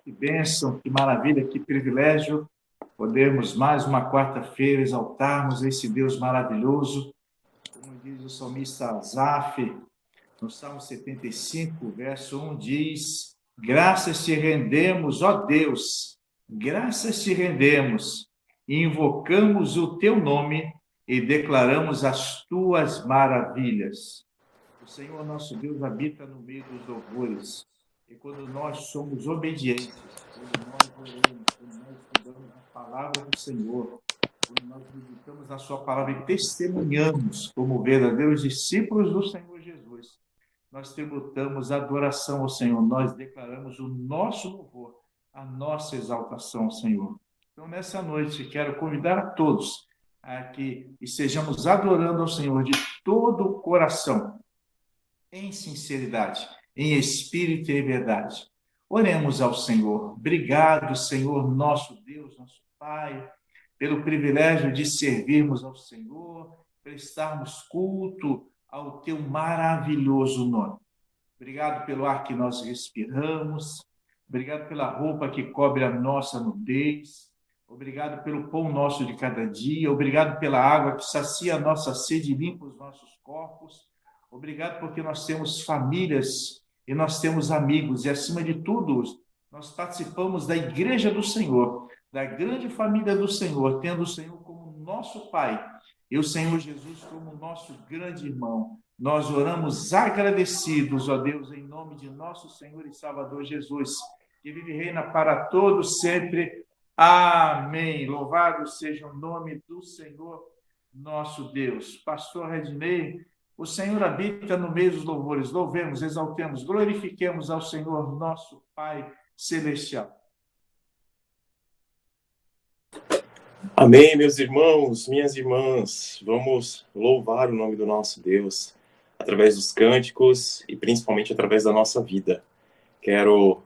Que bênção, que maravilha, que privilégio podermos mais uma quarta-feira exaltarmos esse Deus maravilhoso. Como diz o salmista Asaf, no Salmo 75, verso 1, diz: graças te rendemos, ó Deus, graças te rendemos, e invocamos o teu nome e declaramos as tuas maravilhas. O Senhor nosso Deus habita no meio dos louvores. E quando nós somos obedientes, quando nós oramos, quando nós estudamos a palavra do Senhor, quando nós meditamos na sua palavra e testemunhamos como verdadeiros discípulos do Senhor Jesus, nós tributamos adoração ao Senhor, nós declaramos o nosso louvor, a nossa exaltação ao Senhor. Então, nessa noite, quero convidar a todos a que estejamos adorando ao Senhor de todo o coração, em sinceridade, em espírito e em verdade. Oremos ao Senhor. Obrigado, Senhor, nosso Deus, nosso Pai, pelo privilégio de servirmos ao Senhor, prestarmos culto ao teu maravilhoso nome. Obrigado pelo ar que nós respiramos, obrigado pela roupa que cobre a nossa nudez, obrigado pelo pão nosso de cada dia, obrigado pela água que sacia a nossa sede e limpa os nossos corpos. Obrigado porque nós temos famílias e nós temos amigos e, acima de tudo, nós participamos da Igreja do Senhor, da grande família do Senhor, tendo o Senhor como nosso Pai e o Senhor Jesus como nosso grande irmão. Nós oramos agradecidos, ó Deus, em nome de nosso Senhor e Salvador Jesus, que vive e reina para todos sempre. Amém. Louvado seja o nome do Senhor, nosso Deus. Pastor Redinei, o Senhor habita no meio dos louvores. Louvemos, exaltemos, glorifiquemos ao Senhor, nosso Pai Celestial. Amém, meus irmãos, minhas irmãs. Vamos louvar o nome do nosso Deus através dos cânticos e principalmente através da nossa vida. Quero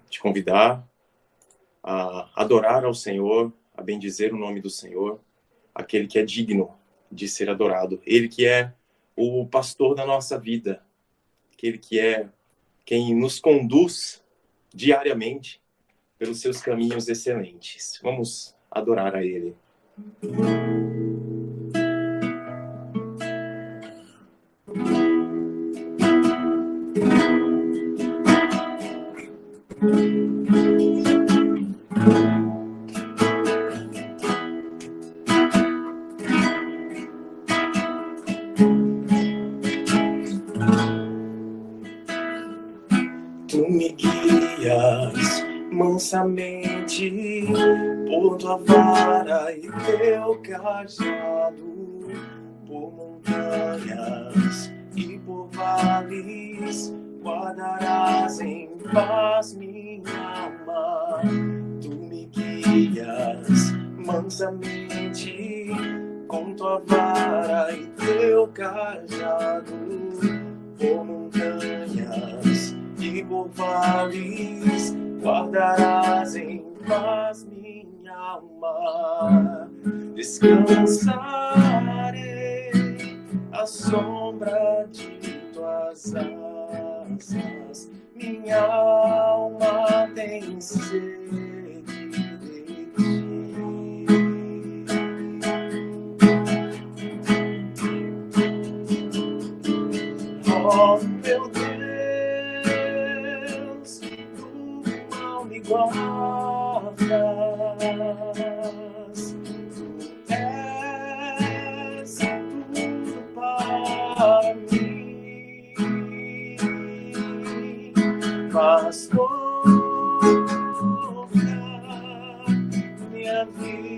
te convidar a adorar ao Senhor, a bendizer o nome do Senhor, aquele que é digno de ser adorado. Ele que é o pastor da nossa vida, aquele que é quem nos conduz diariamente pelos seus caminhos excelentes. Vamos adorar a Ele. Tu me guias mansamente por tua vara e teu cajado, por montanhas e por vales, guardarás em paz minha alma. Tu me guias mansamente com tua vara e teu cajado, por montanhas e por vales, guardarás em paz minha alma. Descansarei à sombra de tuas asas. Minha alma tem sede de ti. Oh, meu Deus, do mal me guardas. Tu és tudo para mim. Faz toda minha vida.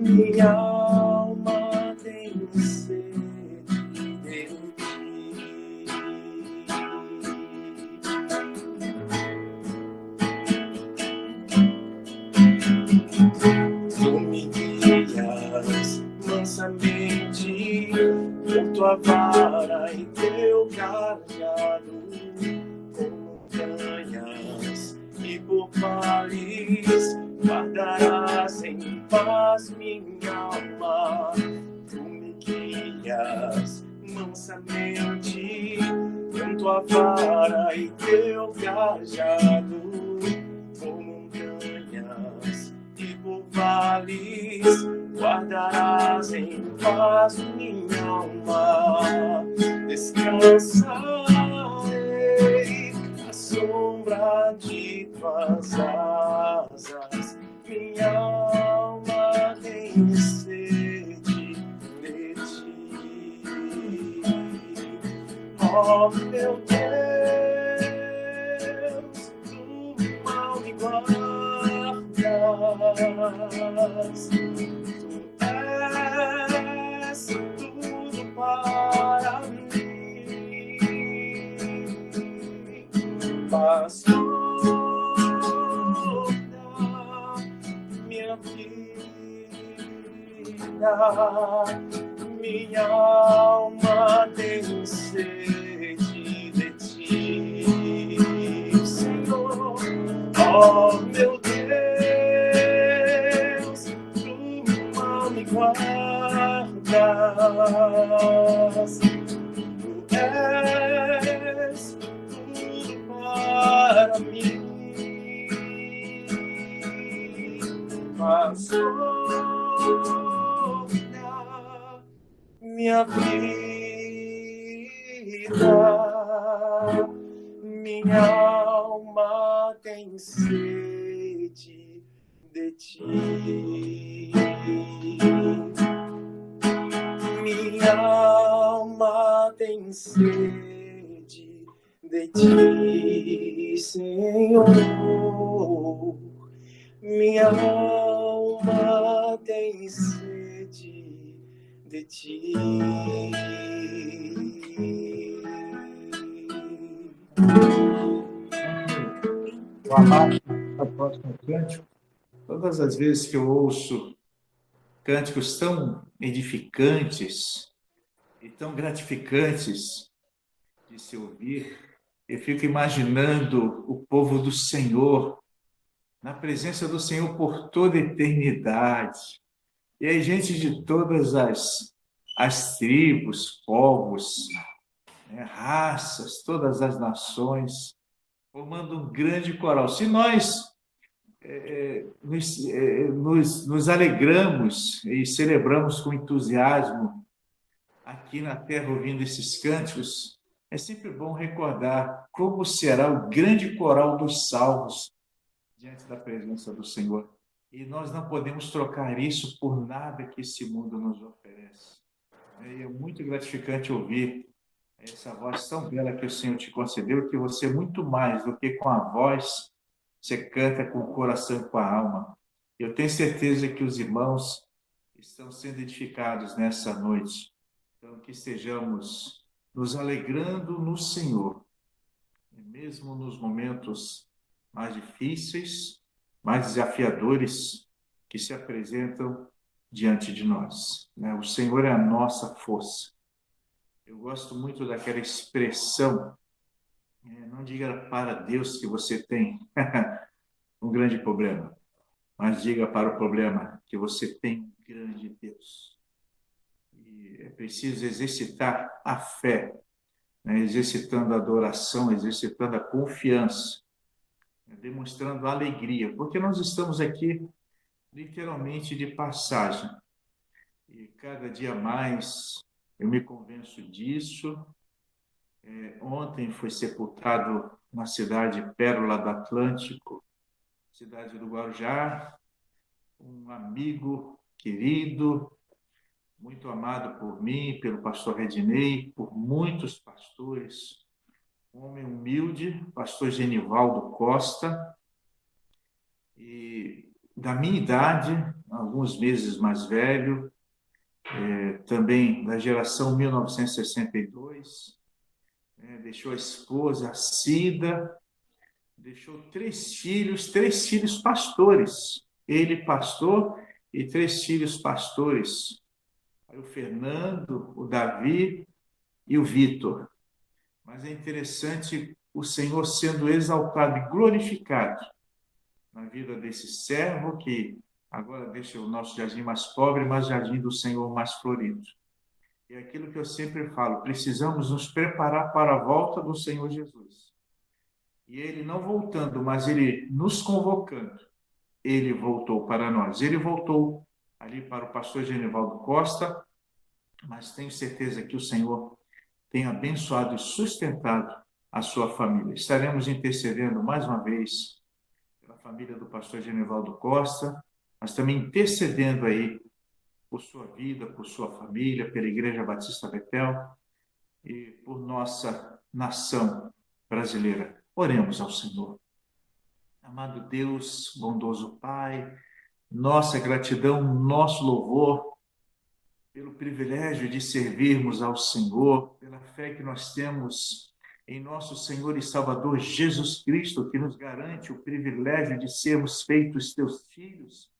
Minha alma tem sede de ti. Tu me guias mansamente por tua vara e teu cajado, por montanhas e por vales, guardarás em paz minha alma. Tu me guias mansamente com tua tua vara e teu cajado, por montanhas e por vales, guardarás em paz minha alma. Descansarei à sombra de tuas asas, minha alma tem sede de ti. Oh, meu Deus, do mal me guardas, tu és tudo para mim, pastor da minha vida, minha alma tem sede de ti, Senhor. Oh, meu Deus, do mal me guardas, tu és tudo para mim, pastor da minha vida, minha alma tem sede de ti. Minha alma tem sede de ti, Senhor. Minha alma tem sede de ti. O amado do próximo cântico, todas as vezes que eu ouço cânticos tão edificantes e tão gratificantes de se ouvir, eu fico imaginando o povo do Senhor, na presença do Senhor por toda a eternidade. E aí, gente de todas as tribos, povos, né, raças, todas as nações, formando um grande coral. Se nós nos alegramos e celebramos com entusiasmo aqui na terra ouvindo esses cânticos, é sempre bom recordar como será o grande coral dos salvos diante da presença do Senhor. E nós não podemos trocar isso por nada que esse mundo nos oferece. E é muito gratificante ouvir essa voz tão bela que o Senhor te concedeu, que você, muito mais do que com a voz, você canta com o coração e com a alma. Eu tenho certeza que os irmãos estão sendo edificados nessa noite. Então, que estejamos nos alegrando no Senhor, mesmo nos momentos mais difíceis, mais desafiadores que se apresentam diante de nós. O Senhor é a nossa força. Eu gosto muito daquela expressão, não diga para Deus que você tem um grande problema, mas diga para o problema que você tem um grande Deus. E é preciso exercitar a fé, exercitando a adoração, exercitando a confiança, demonstrando alegria, porque nós estamos aqui literalmente de passagem. E cada dia mais eu me convenço disso. Ontem foi sepultado na cidade Pérola do Atlântico, cidade do Guarujá, um amigo querido, muito amado por mim, pelo pastor Redinei, por muitos pastores, um homem humilde, pastor Genivaldo Costa, e da minha idade, alguns meses mais velho, também da geração 1962, deixou a esposa, a Cida, deixou três filhos pastores, ele pastor e 3 filhos pastores, o Fernando, o Davi e o Vitor. Mas é interessante o Senhor sendo exaltado e glorificado na vida desse servo que agora deixa o nosso jardim mais pobre, mas o jardim do Senhor mais florido. é aquilo que eu sempre falo, precisamos nos preparar para a volta do Senhor Jesus. E Ele não voltando, mas Ele nos convocando, Ele voltou para nós. Ele voltou ali para o pastor Genivaldo Costa, mas tenho certeza que o Senhor tem abençoado e sustentado a sua família. Estaremos intercedendo mais uma vez pela família do pastor Genivaldo Costa, mas também intercedendo aí por sua vida, por sua família, pela Igreja Batista Betel e por nossa nação brasileira. Oremos ao Senhor. Amado Deus, bondoso Pai, nossa gratidão, nosso louvor pelo privilégio de servirmos ao Senhor, pela fé que nós temos em nosso Senhor e Salvador Jesus Cristo, que nos garante o privilégio de sermos feitos teus filhos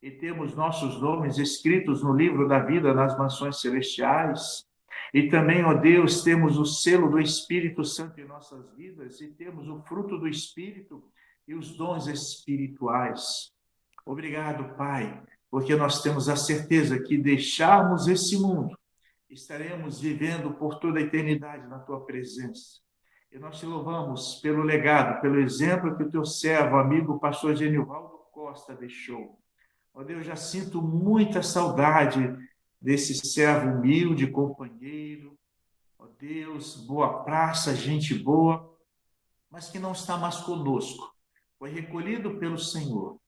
e temos nossos nomes escritos no livro da vida nas mansões celestiais. E também, ó Deus, temos o selo do Espírito Santo em nossas vidas e temos o fruto do Espírito e os dons espirituais. Obrigado, Pai, porque nós temos a certeza que deixarmos esse mundo, estaremos vivendo por toda a eternidade na Tua presença. E nós te louvamos pelo legado, pelo exemplo que o Teu servo, amigo, pastor Genivaldo Costa deixou. Ó Deus, já sinto muita saudade desse servo humilde, companheiro, ó Deus, boa praça, gente boa, mas que não está mais conosco. Foi recolhido pelo Senhor,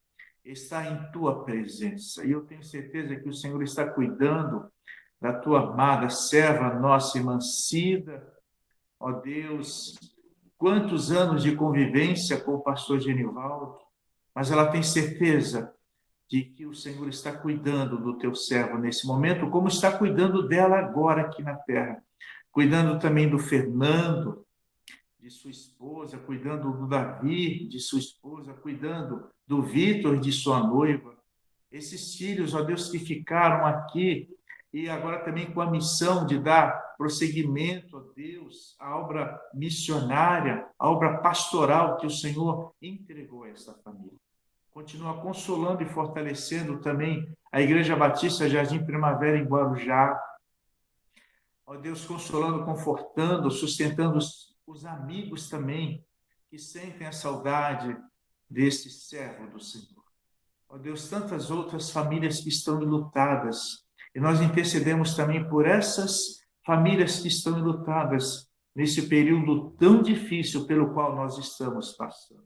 está em Tua presença. E eu tenho certeza que o Senhor está cuidando da Tua amada serva, nossa irmã Cida. Ó Deus, quantos anos de convivência com o pastor Genivaldo, mas ela tem certeza de que o Senhor está cuidando do teu servo nesse momento, como está cuidando dela agora aqui na terra. Cuidando também do Fernando, de sua esposa, cuidando do Davi, de sua esposa, cuidando do Vitor, de sua noiva. Esses filhos, ó Deus, que ficaram aqui e agora também com a missão de dar prosseguimento, ó Deus, à obra missionária, à obra pastoral que o Senhor entregou a essa família. Continua consolando e fortalecendo também a Igreja Batista Jardim Primavera em Guarujá. Ó Deus, consolando, confortando, sustentando os amigos também que sentem a saudade deste servo do Senhor. Ó Deus, tantas outras famílias que estão enlutadas. E nós intercedemos também por essas famílias que estão enlutadas nesse período tão difícil pelo qual nós estamos passando.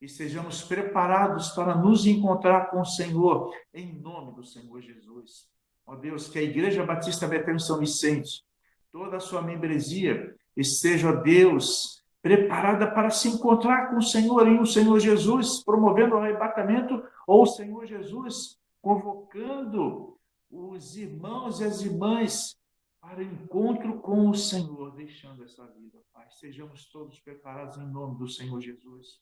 E sejamos preparados para nos encontrar com o Senhor, em nome do Senhor Jesus. Ó Deus, que a Igreja Batista Betel em São Vicente, toda a sua membresia, esteja, ó Deus, preparada para se encontrar com o Senhor em o Senhor Jesus, promovendo o arrebatamento, ou o Senhor Jesus convocando os irmãos e as irmãs para o encontro com o Senhor, deixando essa vida, Pai. Sejamos todos preparados em nome do Senhor Jesus.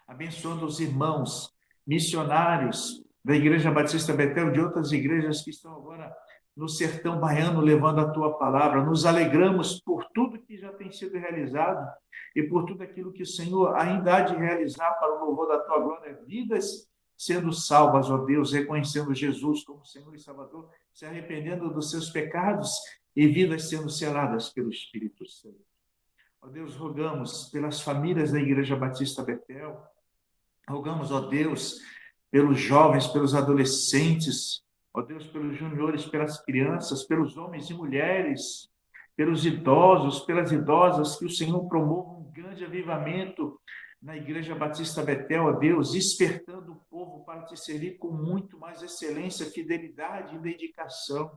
Abençoando os irmãos missionários da Igreja Batista Betel, de outras igrejas que estão agora no sertão baiano levando a Tua palavra. Nos alegramos por tudo que já tem sido realizado e por tudo aquilo que o Senhor ainda há de realizar para o louvor da Tua glória. Vidas sendo salvas, ó Deus, reconhecendo Jesus como Senhor e Salvador, se arrependendo dos seus pecados e vidas sendo seladas pelo Espírito Santo. Ó Deus, rogamos pelas famílias da Igreja Batista Betel, rogamos, ó Deus, pelos jovens, pelos adolescentes, ó Deus, pelos juniores, pelas crianças, pelos homens e mulheres, pelos idosos, pelas idosas, que o Senhor promova um grande avivamento na Igreja Batista Betel, ó Deus, despertando o povo para te servir com muito mais excelência, fidelidade e dedicação.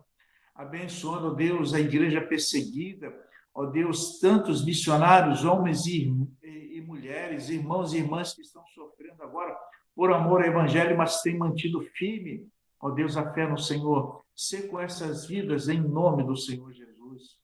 Abençoando, ó Deus, a igreja perseguida, ó Deus, tantos missionários, homens e mulheres, irmãos e irmãs que estão sofrendo agora por amor ao Evangelho, mas têm mantido firme, ó Deus, a fé no Senhor. Sê com essas vidas em nome do Senhor Jesus.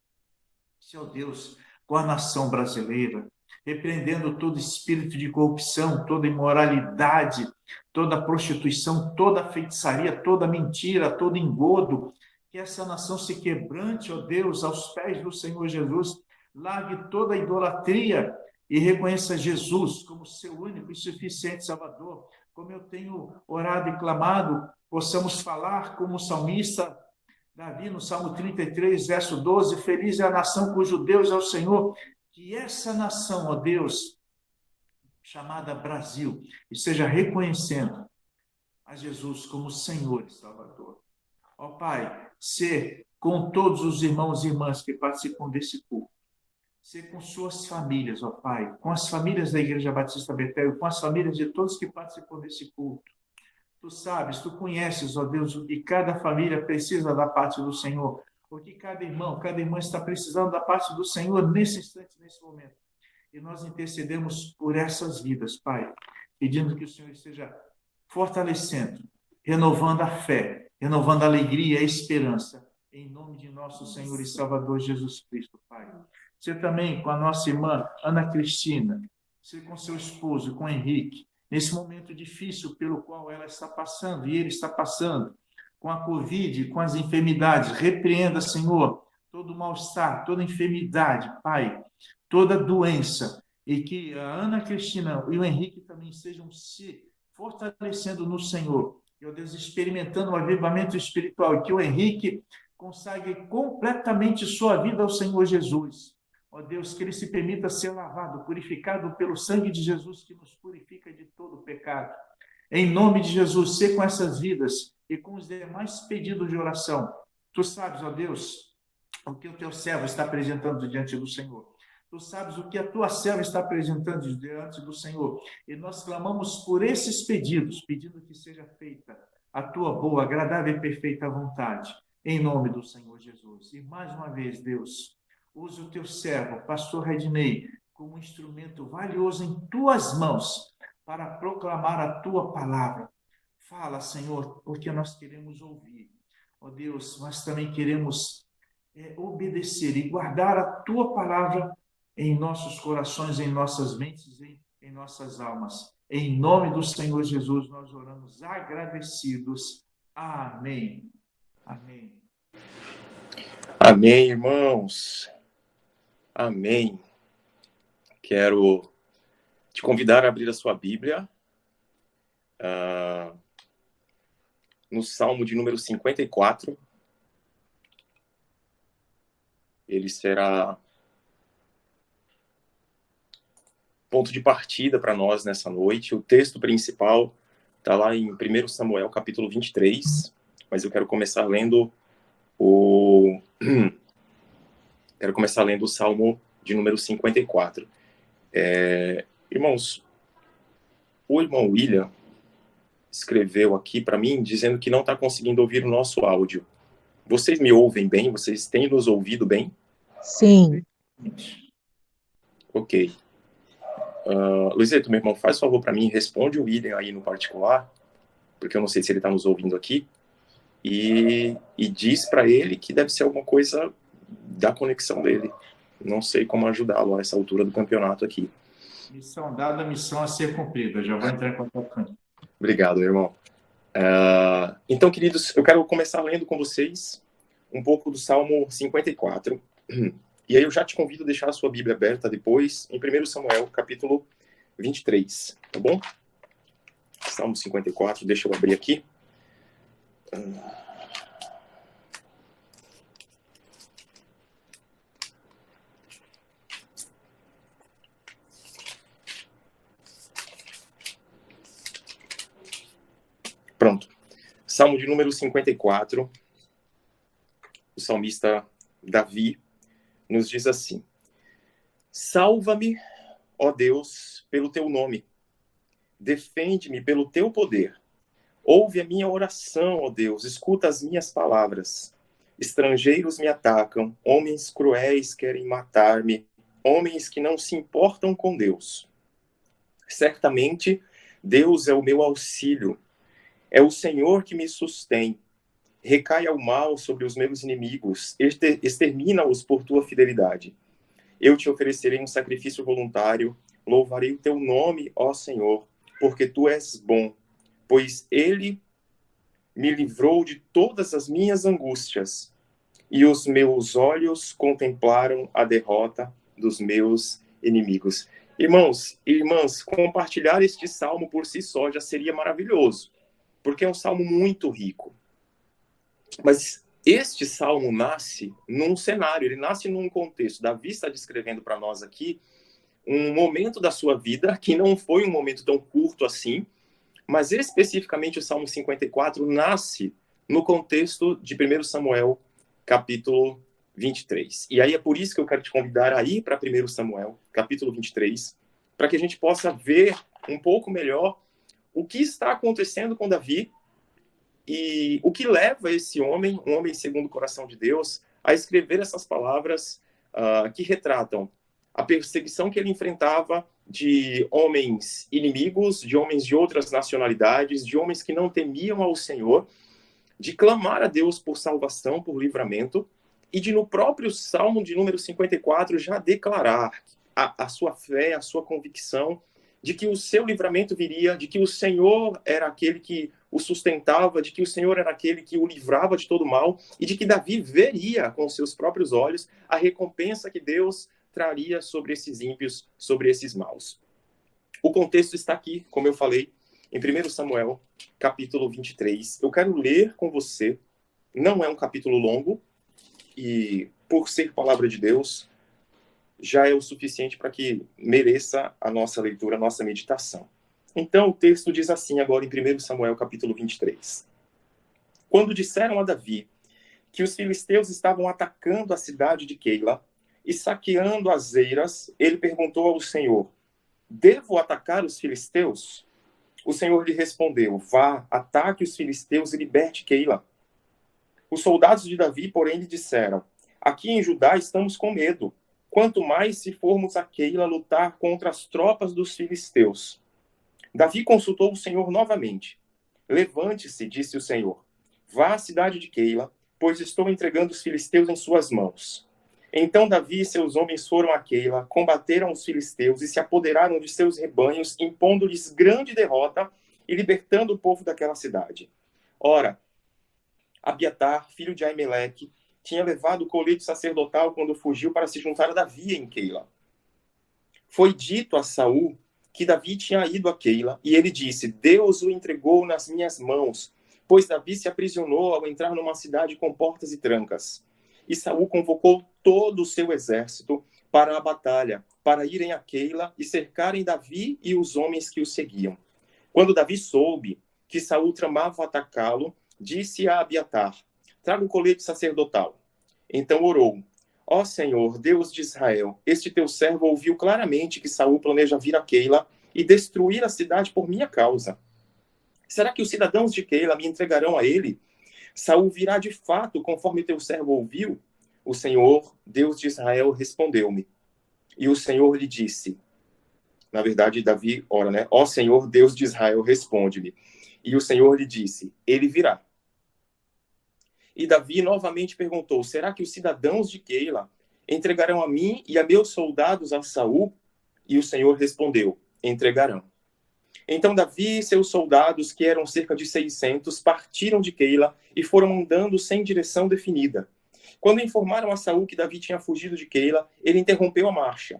Ó Deus, com a nação brasileira, repreendendo todo espírito de corrupção, toda imoralidade, toda prostituição, toda feitiçaria, toda mentira, todo engodo, que essa nação se quebrante, ó Deus, aos pés do Senhor Jesus, largue toda a idolatria e reconheça Jesus como seu único e suficiente Salvador. Como eu tenho orado e clamado, possamos falar como o salmista Davi, no Salmo 33, verso 12, feliz é a nação cujo Deus é o Senhor, que essa nação, ó Deus, chamada Brasil, esteja reconhecendo a Jesus como Senhor e Salvador. Ó Pai, ser com todos os irmãos e irmãs que participam desse culto, ser com suas famílias, ó Pai, com as famílias da Igreja Batista Betel, com as famílias de todos que participam desse culto. Tu sabes, tu conheces, ó Deus, o que cada família precisa da parte do Senhor, o que cada irmão, cada irmã está precisando da parte do Senhor nesse instante, nesse momento. E nós intercedemos por essas vidas, Pai, pedindo que o Senhor esteja fortalecendo, renovando a fé, renovando a alegria e a esperança, em nome de nosso Senhor e Salvador Jesus Cristo, Pai. Ser também com a nossa irmã Ana Cristina, ser com seu esposo, com Henrique, nesse momento difícil pelo qual ela está passando e ele está passando, com a Covid, com as enfermidades. Repreenda, Senhor, todo mal-estar, toda enfermidade, Pai, toda doença, e que a Ana Cristina e o Henrique também estejam se fortalecendo no Senhor, meu Deus, experimentando um avivamento espiritual, e que o Henrique consagre completamente sua vida ao Senhor Jesus. Ó Deus, que ele se permita ser lavado, purificado pelo sangue de Jesus, que nos purifica de todo pecado. Em nome de Jesus, ser com essas vidas e com os demais pedidos de oração. Tu sabes, ó Deus, o que o teu servo está apresentando diante do Senhor. Tu sabes o que a tua serva está apresentando diante do Senhor. E nós clamamos por esses pedidos, pedindo que seja feita a tua boa, agradável e perfeita vontade, em nome do Senhor Jesus. E mais uma vez, Deus, use o teu servo, pastor Redney, como instrumento valioso em tuas mãos para proclamar a tua palavra. Fala, Senhor, porque nós queremos ouvir. Ó Deus, nós também queremos obedecer e guardar a tua palavra em nossos corações, em nossas mentes, em nossas almas. Em nome do Senhor Jesus, nós oramos agradecidos. Amém. Amém. Amém, irmãos. Amém. Quero te convidar a abrir a sua Bíblia no Salmo de número 54. Ele será ponto de partida para nós nessa noite. O texto principal está lá em 1 Samuel, capítulo 23, mas eu quero começar lendo o Salmo de número 54. Irmãos, o irmão William escreveu aqui para mim dizendo que não está conseguindo ouvir o nosso áudio. Vocês me ouvem bem? Vocês têm nos ouvido bem? Sim. Ok. Luizeto, meu irmão, faz favor para mim, responde o William aí no particular, porque eu não sei se ele está nos ouvindo aqui, e diz para ele que deve ser alguma coisa da conexão dele. Não sei como ajudá-lo a essa altura do campeonato aqui. Missão dada, missão a ser cumprida. Já vou entrar em contato com ele. Obrigado, meu irmão. Então, queridos, eu quero começar lendo com vocês um pouco do Salmo 54. E aí eu já te convido a deixar a sua Bíblia aberta depois, em 1 Samuel, capítulo 23, tá bom? Salmo 54, deixa eu abrir aqui. Pronto. Salmo de número 54, o salmista Davi nos diz assim: salva-me, ó Deus, pelo teu nome. Defende-me pelo teu poder. Ouve a minha oração, ó Deus, escuta as minhas palavras. Estrangeiros me atacam, homens cruéis querem matar-me, homens que não se importam com Deus. Certamente, Deus é o meu auxílio. É o Senhor que me sustém. Recai ao mal sobre os meus inimigos, extermina-os por tua fidelidade. Eu te oferecerei um sacrifício voluntário, louvarei o teu nome, ó Senhor, porque tu és bom, pois ele me livrou de todas as minhas angústias, e os meus olhos contemplaram a derrota dos meus inimigos. Irmãos e irmãs, compartilhar este salmo por si só já seria maravilhoso, porque é um salmo muito rico. Mas Este salmo nasce num cenário, ele nasce num contexto. Davi está descrevendo para nós aqui um momento da sua vida, que não foi um momento tão curto assim, mas especificamente o Salmo 54 nasce no contexto de 1 Samuel, capítulo 23. E aí é por isso que eu quero te convidar a ir para 1 Samuel, capítulo 23, para que a gente possa ver um pouco melhor o que está acontecendo com Davi e o que leva esse homem, um homem segundo o coração de Deus, a escrever essas palavras que retratam a perseguição que ele enfrentava de homens inimigos, de homens de outras nacionalidades, de homens que não temiam ao Senhor, de clamar a Deus por salvação, por livramento, e de no próprio Salmo de número 54 já declarar a sua fé, a sua convicção de que o seu livramento viria, de que o Senhor era aquele que o sustentava, de que o Senhor era aquele que o livrava de todo mal, e de que Davi veria com seus próprios olhos a recompensa que Deus traria sobre esses ímpios, sobre esses maus. O contexto está aqui, como eu falei, em 1 Samuel, capítulo 23. Eu quero ler com você, não é um capítulo longo, e por ser palavra de Deus, já é o suficiente para que mereça a nossa leitura, a nossa meditação. Então, o texto diz assim, agora em 1 Samuel, capítulo 23. Quando disseram a Davi que os filisteus estavam atacando a cidade de Keila e saqueando as eiras, ele perguntou ao Senhor, devo atacar os filisteus? O Senhor lhe respondeu, vá, ataque os filisteus e liberte Keila. Os soldados de Davi, porém, lhe disseram, aqui em Judá estamos com medo, quanto mais se formos a Keila lutar contra as tropas dos filisteus. Davi consultou o Senhor novamente. Levante-se, disse o Senhor, vá à cidade de Keila, pois estou entregando os filisteus em suas mãos. Então Davi e seus homens foram a Keila, combateram os filisteus e se apoderaram de seus rebanhos, impondo-lhes grande derrota e libertando o povo daquela cidade. Ora, Abiatar, filho de Aimeleque, tinha levado o colete sacerdotal quando fugiu para se juntar a Davi em Keila. Foi dito a Saul que Davi tinha ido a Keila, e ele disse, Deus o entregou nas minhas mãos, pois Davi se aprisionou ao entrar numa cidade com portas e trancas. E Saul convocou todo o seu exército para a batalha, para irem a Keila e cercarem Davi e os homens que o seguiam. Quando Davi soube que Saul tramava atacá-lo, disse a Abiatar, traga o colete sacerdotal. Então orou, ó Senhor, Deus de Israel, este teu servo ouviu claramente que Saul planeja vir a Keila e destruir a cidade por minha causa. Será que os cidadãos de Keila me entregarão a ele? Saul virá de fato, conforme teu servo ouviu? O Senhor, Deus de Israel, respondeu-me. E o Senhor lhe disse, na verdade, Davi ora, né? Ó Senhor, Deus de Israel, responde-me. E o Senhor lhe disse, ele virá. E Davi novamente perguntou, será que os cidadãos de Keila entregarão a mim e a meus soldados a Saul? E o Senhor respondeu, entregarão. Então Davi e seus soldados, que eram cerca de 600, partiram de Keila e foram andando sem direção definida. Quando informaram a Saul que Davi tinha fugido de Keila, ele interrompeu a marcha.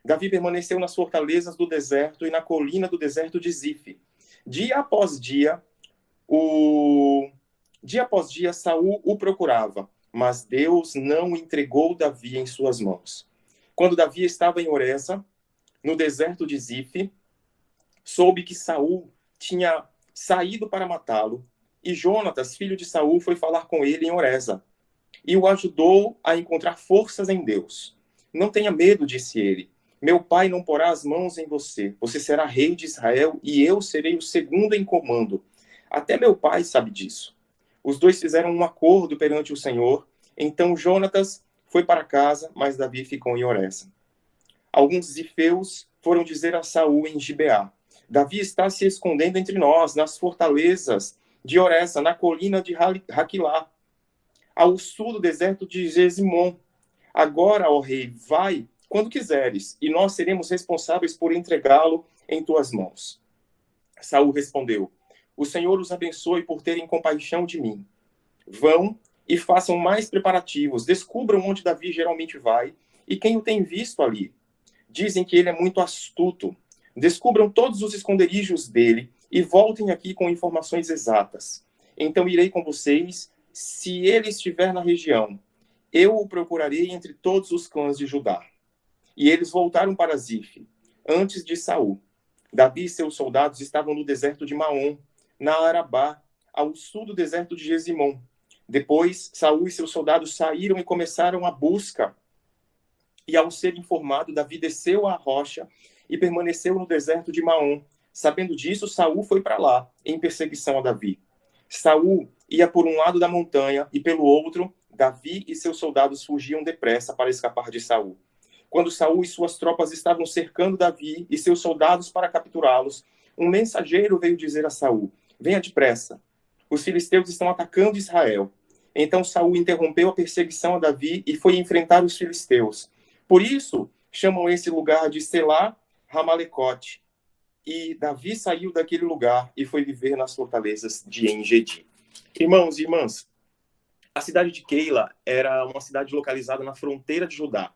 Davi permaneceu nas fortalezas do deserto e na colina do deserto de Zif. Dia após dia, Saul o procurava, mas Deus não entregou Davi em suas mãos. Quando Davi estava em Oreza, no deserto de Zif, soube que Saul tinha saído para matá-lo, e Jonatas, filho de Saul, foi falar com ele em Oreza, e o ajudou a encontrar forças em Deus. Não tenha medo, disse ele, meu pai não porá as mãos em você, você será rei de Israel, e eu serei o segundo em comando. Até meu pai sabe disso. Os dois fizeram um acordo perante o Senhor, então Jonatas foi para casa, mas Davi ficou em Oreza. Alguns zifeus foram dizer a Saul em Gibeá, Davi está se escondendo entre nós, nas fortalezas de Oreza, na colina de Haquilá, ao sul do deserto de Gesimon. Agora, ó rei, vai quando quiseres, e nós seremos responsáveis por entregá-lo em tuas mãos. Saul respondeu, o Senhor os abençoe por terem compaixão de mim. Vão e façam mais preparativos, descubram onde Davi geralmente vai e quem o tem visto ali. Dizem que ele é muito astuto. Descubram todos os esconderijos dele e voltem aqui com informações exatas. Então irei com vocês, se ele estiver na região, eu o procurarei entre todos os clãs de Judá. E eles voltaram para Zif, antes de Saul. Davi e seus soldados estavam no deserto de Maom, na Arabá, ao sul do deserto de Gesimon. Depois, Saul e seus soldados saíram e começaram a busca. E ao ser informado, Davi desceu à rocha e permaneceu no deserto de Maom. Sabendo disso, Saul foi para lá, em perseguição a Davi. Saul ia por um lado da montanha e pelo outro, Davi e seus soldados fugiam depressa para escapar de Saul. Quando Saul e suas tropas estavam cercando Davi e seus soldados para capturá-los, um mensageiro veio dizer a Saul: venha depressa, os filisteus estão atacando Israel. Então Saul interrompeu a perseguição a Davi e foi enfrentar os filisteus. Por isso, chamam esse lugar de Selá Ramalecote. E Davi saiu daquele lugar e foi viver nas fortalezas de En-Gedi. Irmãos e irmãs, a cidade de Keila era uma cidade localizada na fronteira de Judá.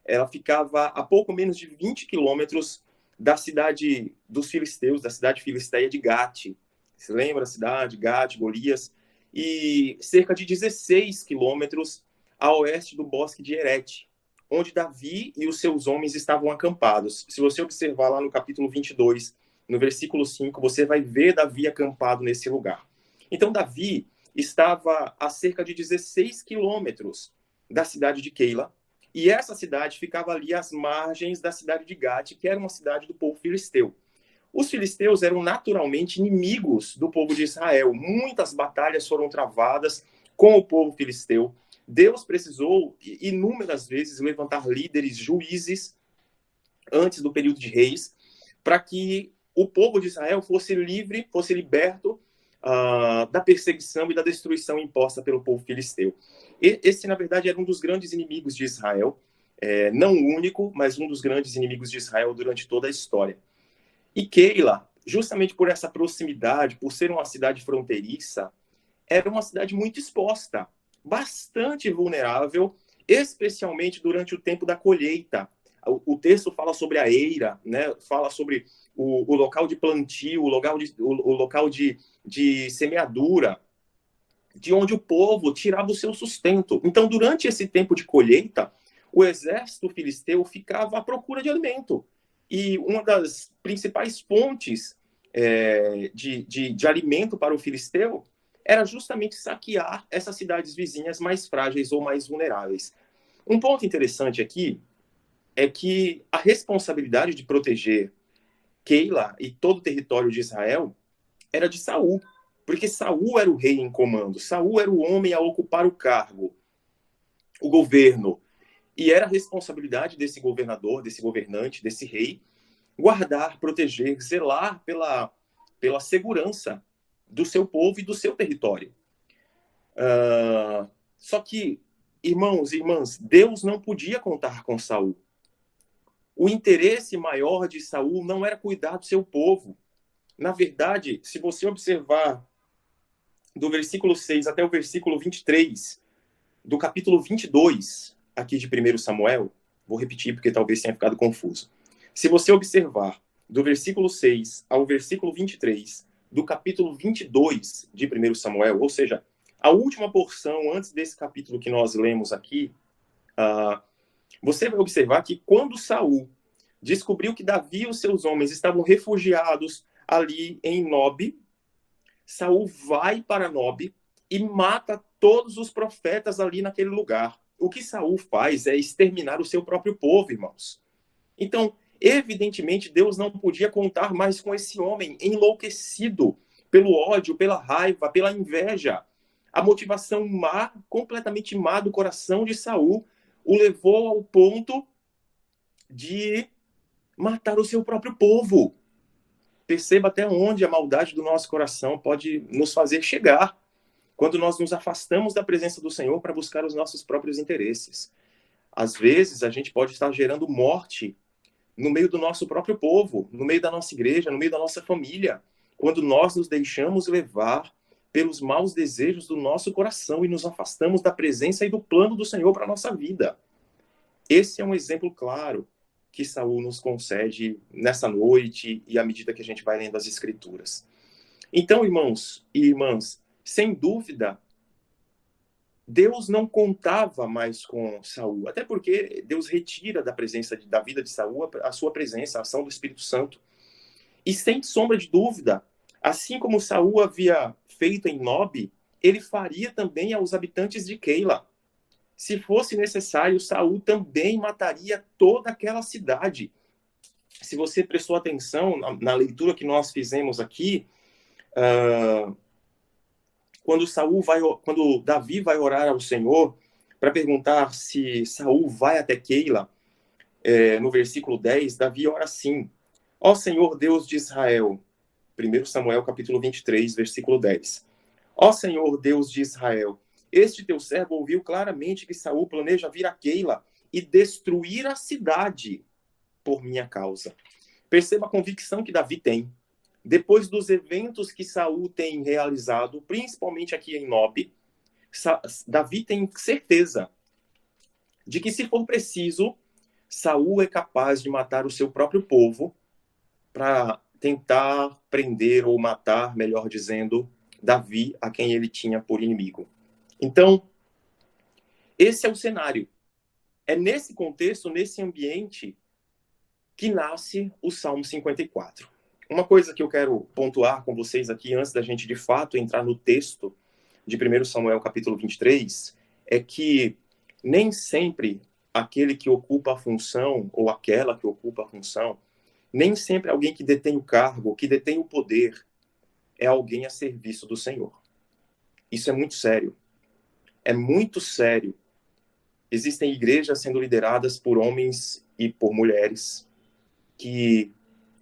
Ela ficava a pouco menos de 20 quilômetros da cidade dos filisteus, da cidade filisteia de Gate. Se lembra a cidade? Gate, Golias. E cerca de 16 quilômetros a oeste do bosque de Herete, onde Davi e os seus homens estavam acampados. Se você observar lá no capítulo 22, no versículo 5, você vai ver Davi acampado nesse lugar. Então, Davi estava a cerca de 16 quilômetros da cidade de Keila, e essa cidade ficava ali às margens da cidade de Gate, que era uma cidade do povo filisteu. Os filisteus eram naturalmente inimigos do povo de Israel. Muitas batalhas foram travadas com o povo filisteu. Deus precisou inúmeras vezes levantar líderes, juízes, antes do período de reis, para que o povo de Israel fosse livre, fosse liberto da perseguição e da destruição imposta pelo povo filisteu. Esse, na verdade, era um dos grandes inimigos de Israel, não o único, mas um dos grandes inimigos de Israel durante toda a história. E Keila, justamente por essa proximidade, por ser uma cidade fronteiriça, era uma cidade muito exposta, bastante vulnerável, especialmente durante o tempo da colheita. O texto fala sobre a eira, né? Fala sobre o local de plantio, o local de semeadura, de onde o povo tirava o seu sustento. Então, durante esse tempo de colheita, o exército filisteu ficava à procura de alimento. E uma das principais fontes de alimento para o filisteu era justamente saquear essas cidades vizinhas mais frágeis ou mais vulneráveis. Um ponto interessante aqui é que a responsabilidade de proteger Keila e todo o território de Israel era de Saul, porque Saul era o rei em comando, Saul era o homem a ocupar o cargo, o governo, e era a responsabilidade desse governador, desse governante, desse rei, guardar, proteger, zelar pela segurança do seu povo e do seu território. Só que, irmãos e irmãs, Deus não podia contar com Saul. O interesse maior de Saul não era cuidar do seu povo. Na verdade, se você observar do versículo 6 até o versículo 23, do capítulo 22, aqui de 1 Samuel, vou repetir porque talvez tenha ficado confuso. Se você observar do versículo 6 ao versículo 23, do capítulo 22 de 1 Samuel, ou seja, a última porção antes desse capítulo que nós lemos aqui, você vai observar que quando Saul descobriu que Davi e os seus homens estavam refugiados ali em Nob, Saul vai para Nob e mata todos os profetas ali naquele lugar. O que Saul faz é exterminar o seu próprio povo, irmãos. Então, evidentemente, Deus não podia contar mais com esse homem enlouquecido pelo ódio, pela raiva, pela inveja. A motivação má, completamente má do coração de Saul o levou ao ponto de matar o seu próprio povo. Perceba até onde a maldade do nosso coração pode nos fazer chegar quando nós nos afastamos da presença do Senhor para buscar os nossos próprios interesses. Às vezes, a gente pode estar gerando morte no meio do nosso próprio povo, no meio da nossa igreja, no meio da nossa família, quando nós nos deixamos levar pelos maus desejos do nosso coração e nos afastamos da presença e do plano do Senhor para a nossa vida. Esse é um exemplo claro que Saul nos concede nessa noite e à medida que a gente vai lendo as Escrituras. Então, irmãos e irmãs, sem dúvida, Deus não contava mais com Saul, até porque Deus retira da vida de Saul a sua presença, a ação do Espírito Santo. E sem sombra de dúvida, assim como Saul havia feito em Nob, ele faria também aos habitantes de Keila. Se fosse necessário, Saul também mataria toda aquela cidade. Se você prestou atenção na leitura que nós fizemos aqui, quando Davi vai orar ao Senhor para perguntar se Saul vai até Keila, no versículo 10, Davi ora assim: ó Senhor Deus de Israel, 1 Samuel capítulo 23, versículo 10. Ó Senhor Deus de Israel, este teu servo ouviu claramente que Saul planeja vir a Keila e destruir a cidade por minha causa. Perceba a convicção que Davi tem. Depois dos eventos que Saul tem realizado, principalmente aqui em Nob, Davi tem certeza de que, se for preciso, Saul é capaz de matar o seu próprio povo para tentar prender ou matar, melhor dizendo, Davi, a quem ele tinha por inimigo. Então, esse é o cenário. É nesse contexto, nesse ambiente, que nasce o Salmo 54. Uma coisa que eu quero pontuar com vocês aqui, antes da gente de fato entrar no texto de 1 Samuel capítulo 23, é que nem sempre aquele que ocupa a função, ou aquela que ocupa a função, nem sempre alguém que detém o cargo, que detém o poder, é alguém a serviço do Senhor. Isso é muito sério. É muito sério. Existem igrejas sendo lideradas por homens e por mulheres que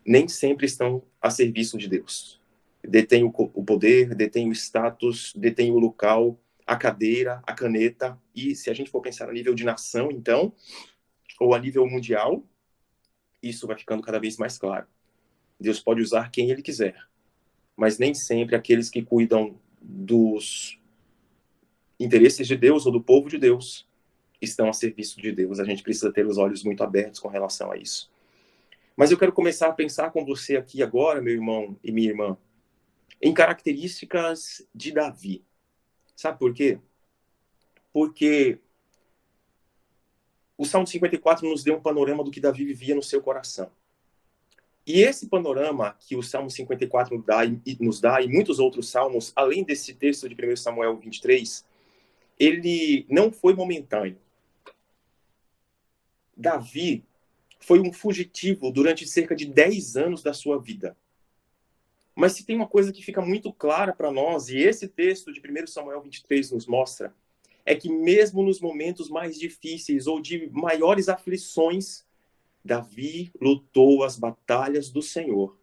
nem sempre estão a serviço de Deus. Detém o poder, detém o status, detém o local, a cadeira, a caneta. E se a gente for pensar a nível de nação, então, ou a nível mundial, isso vai ficando cada vez mais claro. Deus pode usar quem Ele quiser, mas nem sempre aqueles que cuidam dos interesses de Deus ou do povo de Deus estão a serviço de Deus. A gente precisa ter os olhos muito abertos com relação a isso. Mas eu quero começar a pensar com você aqui agora, meu irmão e minha irmã, em características de Davi. Sabe por quê? Porque o Salmo 54 nos deu um panorama do que Davi vivia no seu coração. E esse panorama que o Salmo 54 nos dá, e muitos outros salmos, além desse texto de 1 Samuel 23, ele não foi momentâneo. Davi foi um fugitivo durante cerca de 10 anos da sua vida. Mas se tem uma coisa que fica muito clara para nós, e esse texto de 1 Samuel 23 nos mostra, é que mesmo nos momentos mais difíceis ou de maiores aflições, Davi lutou as batalhas do Senhor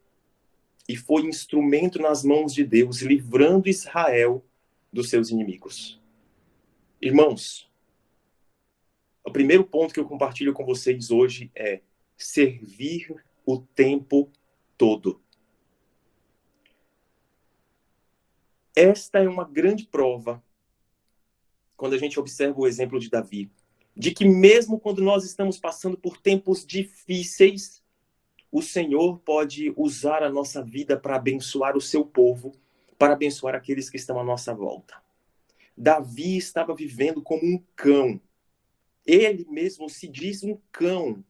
e foi instrumento nas mãos de Deus, livrando Israel dos seus inimigos. Irmãos, o primeiro ponto que eu compartilho com vocês hoje é servir o tempo todo. Esta é uma grande prova, quando a gente observa o exemplo de Davi, de que mesmo quando nós estamos passando por tempos difíceis, o Senhor pode usar a nossa vida para abençoar o seu povo, para abençoar aqueles que estão à nossa volta. Davi estava vivendo como um cão. Ele mesmo se diz um cão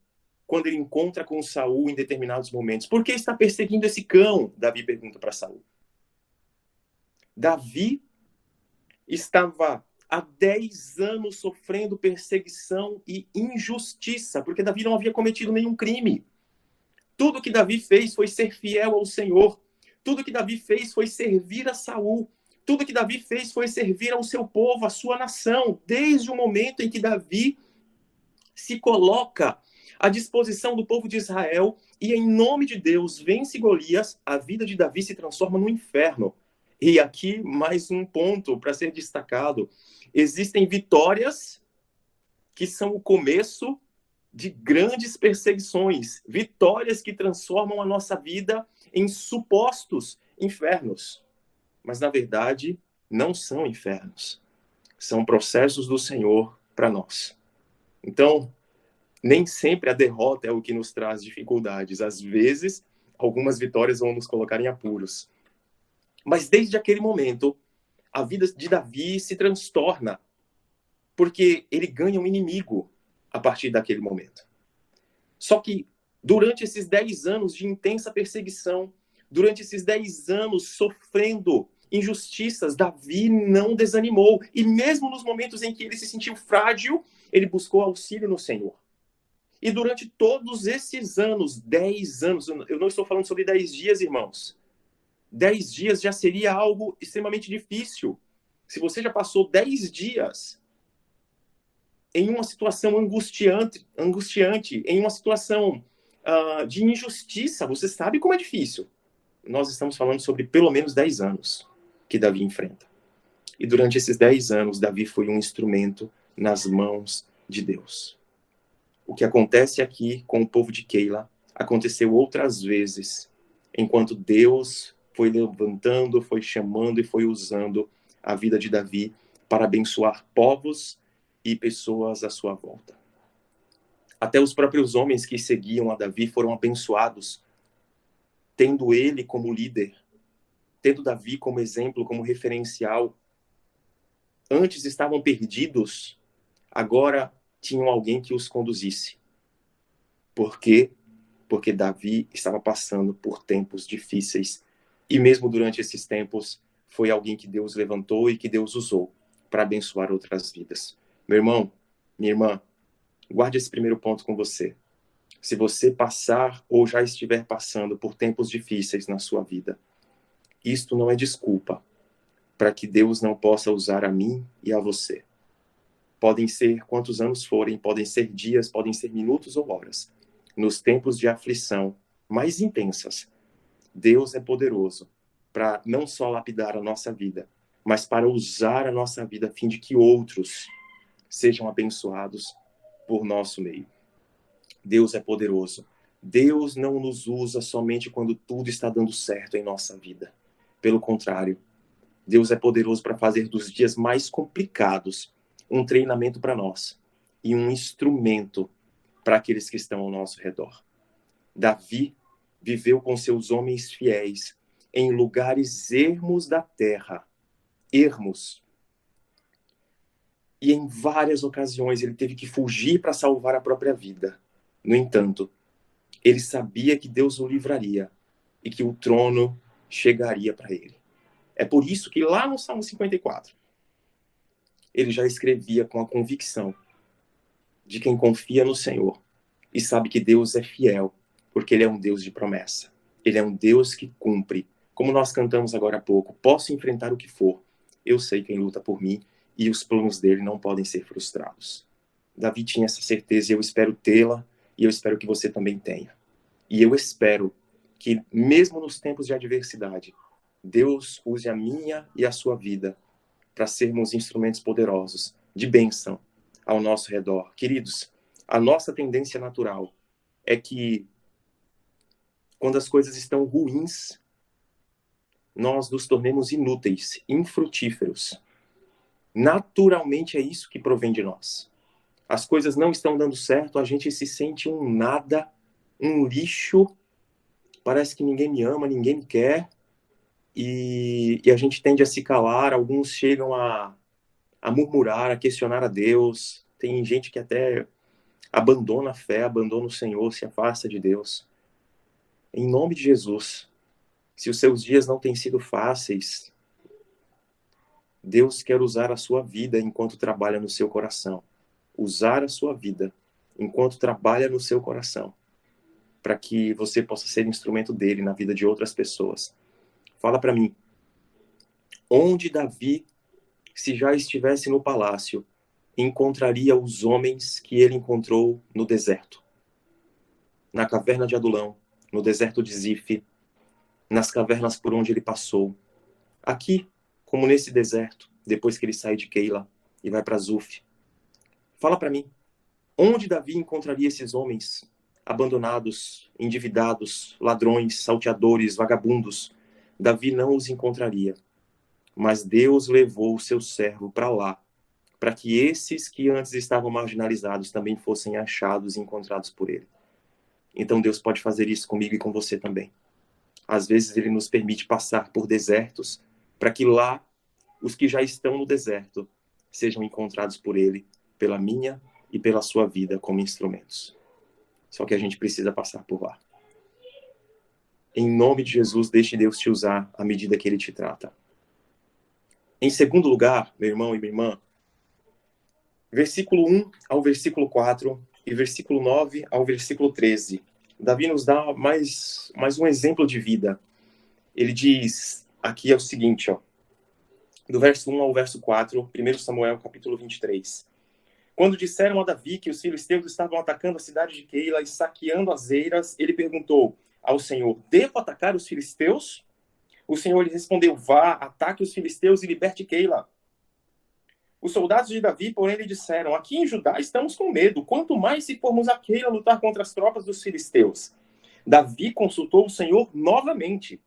quando ele encontra com Saul em determinados momentos. Por que está perseguindo esse cão? Davi pergunta para Saul. Davi estava há 10 anos sofrendo perseguição e injustiça, porque Davi não havia cometido nenhum crime. Tudo que Davi fez foi ser fiel ao Senhor. Tudo que Davi fez foi servir a Saul. Tudo que Davi fez foi servir ao seu povo, à sua nação, desde o momento em que Davi se coloca à disposição do povo de Israel e, em nome de Deus, vence Golias. A vida de Davi se transforma no inferno. E aqui, mais um ponto para ser destacado. Existem vitórias que são o começo de grandes perseguições. Vitórias que transformam a nossa vida em supostos infernos. Mas, na verdade, não são infernos. São processos do Senhor para nós. Então, nem sempre a derrota é o que nos traz dificuldades. Às vezes, algumas vitórias vão nos colocar em apuros. Mas desde aquele momento, a vida de Davi se transtorna. porque ele ganha um inimigo a partir daquele momento. Só que durante esses 10 anos de intensa perseguição, durante esses 10 anos sofrendo injustiças, Davi não desanimou. E mesmo nos momentos em que ele se sentiu frágil, ele buscou auxílio no Senhor. E durante todos esses anos, 10 anos, eu não estou falando sobre 10 dias, irmãos. 10 dias já seria algo extremamente difícil. Se você já passou 10 dias em uma situação angustiante em uma situação de injustiça, você sabe como é difícil. Nós estamos falando sobre pelo menos 10 anos que Davi enfrenta. E durante esses 10 anos, Davi foi um instrumento nas mãos de Deus. O que acontece aqui com o povo de Keila aconteceu outras vezes, enquanto Deus foi levantando, foi chamando e foi usando a vida de Davi para abençoar povos e pessoas à sua volta. Até os próprios homens que seguiam a Davi foram abençoados, tendo ele como líder, tendo Davi como exemplo, como referencial. Antes estavam perdidos, agora tinham alguém que os conduzisse. Por quê? Porque Davi estava passando por tempos difíceis. E mesmo durante esses tempos, foi alguém que Deus levantou e que Deus usou para abençoar outras vidas. Meu irmão, minha irmã, guarde esse primeiro ponto com você. Se você passar ou já estiver passando por tempos difíceis na sua vida, isto não é desculpa para que Deus não possa usar a mim e a você. Podem ser quantos anos forem, podem ser dias, podem ser minutos ou horas. Nos tempos de aflição mais intensas, Deus é poderoso para não só lapidar a nossa vida, mas para usar a nossa vida a fim de que outros sejam abençoados por nosso meio. Deus é poderoso. Deus não nos usa somente quando tudo está dando certo em nossa vida. Pelo contrário, Deus é poderoso para fazer dos dias mais complicados um treinamento para nós e um instrumento para aqueles que estão ao nosso redor. Davi viveu com seus homens fiéis em lugares ermos da terra. Ermos. E em várias ocasiões ele teve que fugir para salvar a própria vida. No entanto, ele sabia que Deus o livraria e que o trono chegaria para ele. É por isso que lá no Salmo 54, ele já escrevia com a convicção de quem confia no Senhor e sabe que Deus é fiel, porque ele é um Deus de promessa. Ele é um Deus que cumpre. Como nós cantamos agora há pouco, posso enfrentar o que for, eu sei quem luta por mim e os planos dele não podem ser frustrados. Davi tinha essa certeza e eu espero tê-la e eu espero que você também tenha. E eu espero que, mesmo nos tempos de adversidade, Deus use a minha e a sua vida para sermos instrumentos poderosos de bênção ao nosso redor. Queridos, a nossa tendência natural é que, quando as coisas estão ruins, nós nos tornemos inúteis, infrutíferos. Naturalmente é isso que provém de nós. As coisas não estão dando certo, a gente se sente um nada, um lixo, parece que ninguém me ama, ninguém me quer, e a gente tende a se calar, alguns chegam a murmurar, a questionar a Deus, tem gente que até abandona a fé, abandona o Senhor, se afasta de Deus. Em nome de Jesus, se os seus dias não têm sido fáceis, Deus quer usar a sua vida enquanto trabalha no seu coração. Usar a sua vida enquanto trabalha no seu coração, para que você possa ser instrumento dele na vida de outras pessoas. Fala para mim, onde Davi, se já estivesse no palácio, encontraria os homens que ele encontrou no deserto? Na caverna de Adulão, no deserto de Zif, nas cavernas por onde ele passou. Aqui, como nesse deserto, depois que ele sai de Keila e vai para Zuf. Fala para mim, onde Davi encontraria esses homens abandonados, endividados, ladrões, salteadores, vagabundos? Davi não os encontraria. Mas Deus levou o seu servo para lá, para que esses que antes estavam marginalizados também fossem achados e encontrados por ele. Então Deus pode fazer isso comigo e com você também. Às vezes ele nos permite passar por desertos, para que lá, os que já estão no deserto, sejam encontrados por Ele, pela minha e pela sua vida como instrumentos. Só que a gente precisa passar por lá. Em nome de Jesus, deixe Deus te usar à medida que Ele te trata. Em segundo lugar, meu irmão e minha irmã, versículo 1 ao versículo 4 e versículo 9 ao versículo 13. Davi nos dá mais um exemplo de vida. Ele diz, aqui é o seguinte, ó, do verso 1 ao verso 4, 1 Samuel, capítulo 23. Quando disseram a Davi que os filisteus estavam atacando a cidade de Keila e saqueando as eiras, ele perguntou ao Senhor, devo atacar os filisteus? O Senhor lhe respondeu, vá, ataque os filisteus e liberte Keila. Os soldados de Davi, porém, lhe disseram, aqui em Judá estamos com medo, quanto mais se formos a Keila lutar contra as tropas dos filisteus. Davi consultou o Senhor novamente.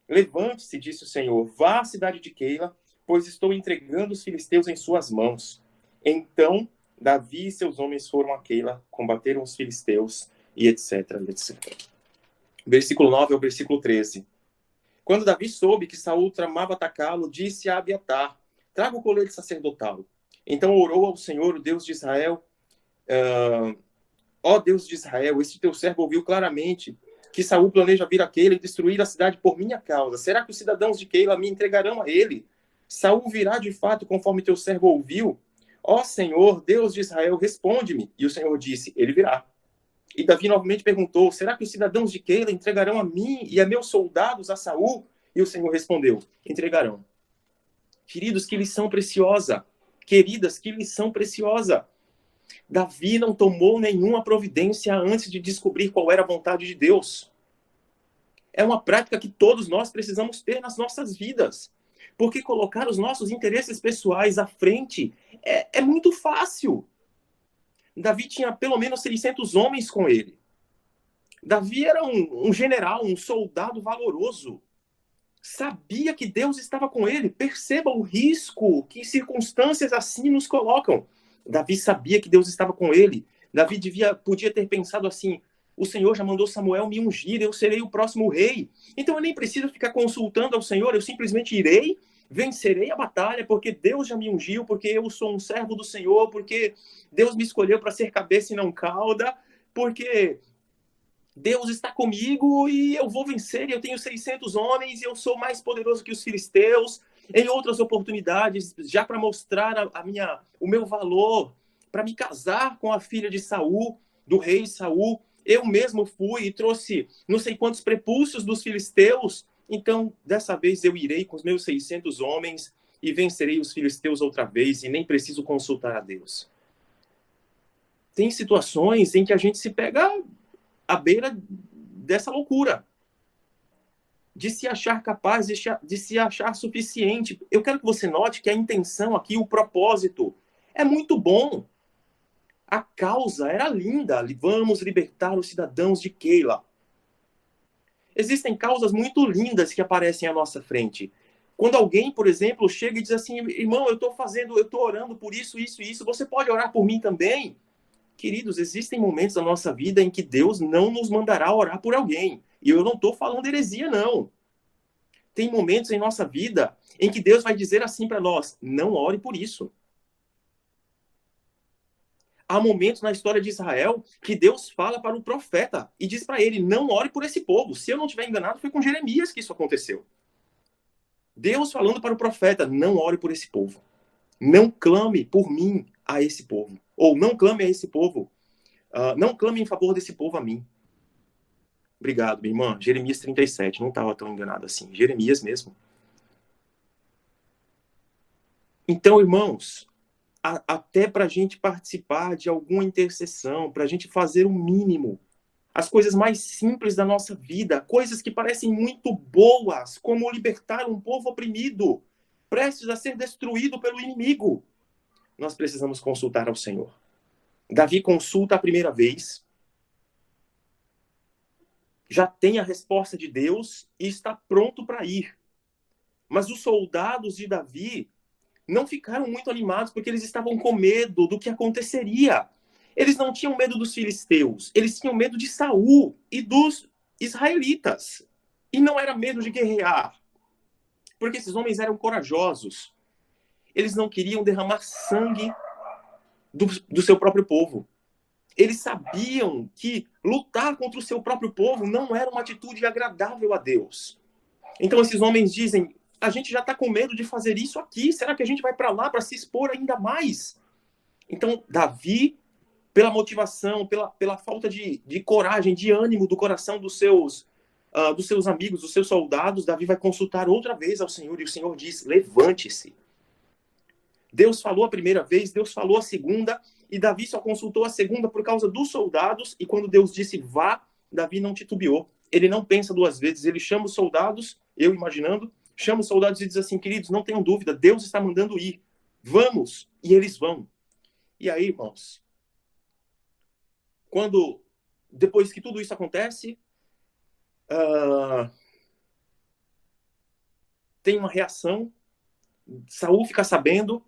Levante-se, disse o Senhor, vá à cidade de Keila, pois estou entregando os filisteus em suas mãos. Então, Davi e seus homens foram a Keila, combateram os filisteus, e etc, etc. Versículo 9 ao versículo 13. Quando Davi soube que Saul tramava atacá-lo, disse a Abiatar, traga o colete sacerdotal. Então orou ao Senhor, o Deus de Israel, ó Deus de Israel, este teu servo ouviu claramente que Saul planeja vir a Keila e destruir a cidade por minha causa. Será que os cidadãos de Keila me entregarão a ele? Saul virá de fato conforme teu servo ouviu? Ó Senhor, Deus de Israel, responde-me. E o Senhor disse, ele virá. E Davi novamente perguntou, será que os cidadãos de Keila entregarão a mim e a meus soldados a Saul? E o Senhor respondeu, entregarão. Queridos, que lição preciosa. Queridas, que lição preciosa. Davi não tomou nenhuma providência antes de descobrir qual era a vontade de Deus. É uma prática que todos nós precisamos ter nas nossas vidas. Porque colocar os nossos interesses pessoais à frente é muito fácil. Davi tinha pelo menos 600 homens com ele. Davi era um general, um soldado valoroso. Sabia que Deus estava com ele. Perceba o risco que circunstâncias assim nos colocam. Davi sabia que Deus estava com ele. Davi podia ter pensado assim, o Senhor já mandou Samuel me ungir, eu serei o próximo rei. Então eu nem preciso ficar consultando ao Senhor, eu simplesmente irei, vencerei a batalha, porque Deus já me ungiu, porque eu sou um servo do Senhor, porque Deus me escolheu para ser cabeça e não cauda, porque Deus está comigo e eu vou vencer, eu tenho 600 homens e eu sou mais poderoso que os filisteus. Em outras oportunidades, já para mostrar o meu valor, para me casar com a filha de Saul, do rei Saul, eu mesmo fui e trouxe não sei quantos prepúcios dos filisteus. Então, dessa vez eu irei com os meus 600 homens e vencerei os filisteus outra vez e nem preciso consultar a Deus. Tem situações em que a gente se pega à beira dessa loucura, de se achar capaz, de se achar suficiente. Eu quero que você note que a intenção aqui, o propósito, é muito bom. A causa era linda. Vamos libertar os cidadãos de Keila. Existem causas muito lindas que aparecem à nossa frente. Quando alguém, por exemplo, chega e diz assim, irmão, eu estou orando por isso, isso e isso, você pode orar por mim também? Queridos, existem momentos da nossa vida em que Deus não nos mandará orar por alguém. E eu não estou falando heresia, não. Tem momentos em nossa vida em que Deus vai dizer assim para nós, não ore por isso. Há momentos na história de Israel que Deus fala para o profeta e diz para ele, não ore por esse povo. Se eu não estiver enganado, foi com Jeremias que isso aconteceu. Deus falando para o profeta, não ore por esse povo. Não clame por mim a esse povo. Ou não clame a esse povo. Não clame em favor desse povo a mim. Obrigado, minha irmã. Jeremias 37. Não estava tão enganado assim. Jeremias mesmo. Então, irmãos, até para a gente participar de alguma intercessão, para a gente fazer o mínimo, as coisas mais simples da nossa vida, coisas que parecem muito boas, como libertar um povo oprimido, prestes a ser destruído pelo inimigo, nós precisamos consultar ao Senhor. Davi consulta a primeira vez, já tem a resposta de Deus e está pronto para ir. Mas os soldados de Davi não ficaram muito animados porque eles estavam com medo do que aconteceria. Eles não tinham medo dos filisteus, eles tinham medo de Saul e dos israelitas. E não era medo de guerrear, porque esses homens eram corajosos. Eles não queriam derramar sangue do seu próprio povo. Eles sabiam que lutar contra o seu próprio povo não era uma atitude agradável a Deus. Então esses homens dizem, a gente já está com medo de fazer isso aqui, será que a gente vai para lá para se expor ainda mais? Então Davi, pela motivação, pela falta de coragem, de ânimo do coração dos seus amigos, dos seus soldados, Davi vai consultar outra vez ao Senhor, e o Senhor diz, levante-se. Deus falou a primeira vez, Deus falou a segunda, e Davi só consultou a segunda por causa dos soldados, e quando Deus disse vá, Davi não titubeou. Ele não pensa duas vezes, ele chama os soldados, eu imaginando, chama os soldados e diz assim, queridos, não tenham dúvida, Deus está mandando ir, vamos, e eles vão. E aí, irmãos, depois que tudo isso acontece, tem uma reação, Saul fica sabendo,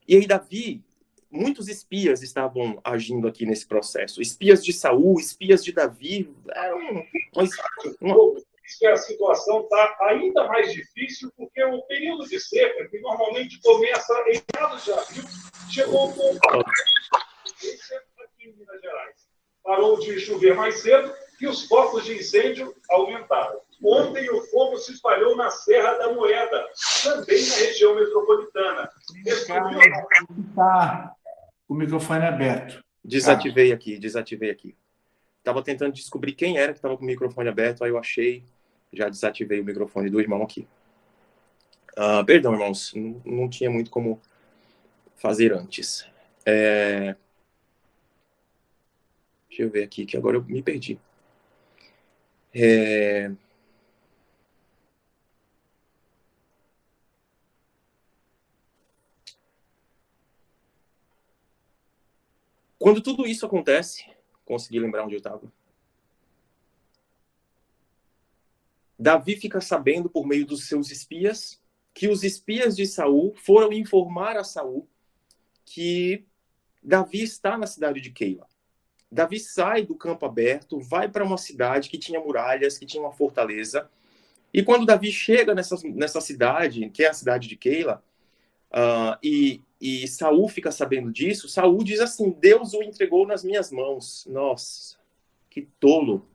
e aí Davi, muitos espias estavam agindo aqui nesse processo. Espias de Saul, espias de Davi. A situação está ainda mais difícil, porque o período de seca, que normalmente começa em meados de abril, chegou com aqui em Minas Gerais. Parou de chover mais cedo e os focos de incêndio aumentaram. Ontem o fogo se espalhou na Serra da Moeda, também na região metropolitana. Está com o microfone aberto. Desativei aqui. Estava tentando descobrir quem era que estava com o microfone aberto, aí eu achei, já desativei o microfone do irmão aqui. Perdão, irmãos, não tinha muito como fazer antes. Deixa eu ver aqui, que agora eu me perdi. Quando tudo isso acontece, consegui lembrar onde eu estava. Davi fica sabendo por meio dos seus espias que os espias de Saul foram informar a Saul que Davi está na cidade de Keila. Davi sai do campo aberto, vai para uma cidade que tinha muralhas, que tinha uma fortaleza. E quando Davi chega nessa cidade, que é a cidade de Keila, e Saul fica sabendo disso, Saul diz assim, Deus o entregou nas minhas mãos. Nossa, que tolo.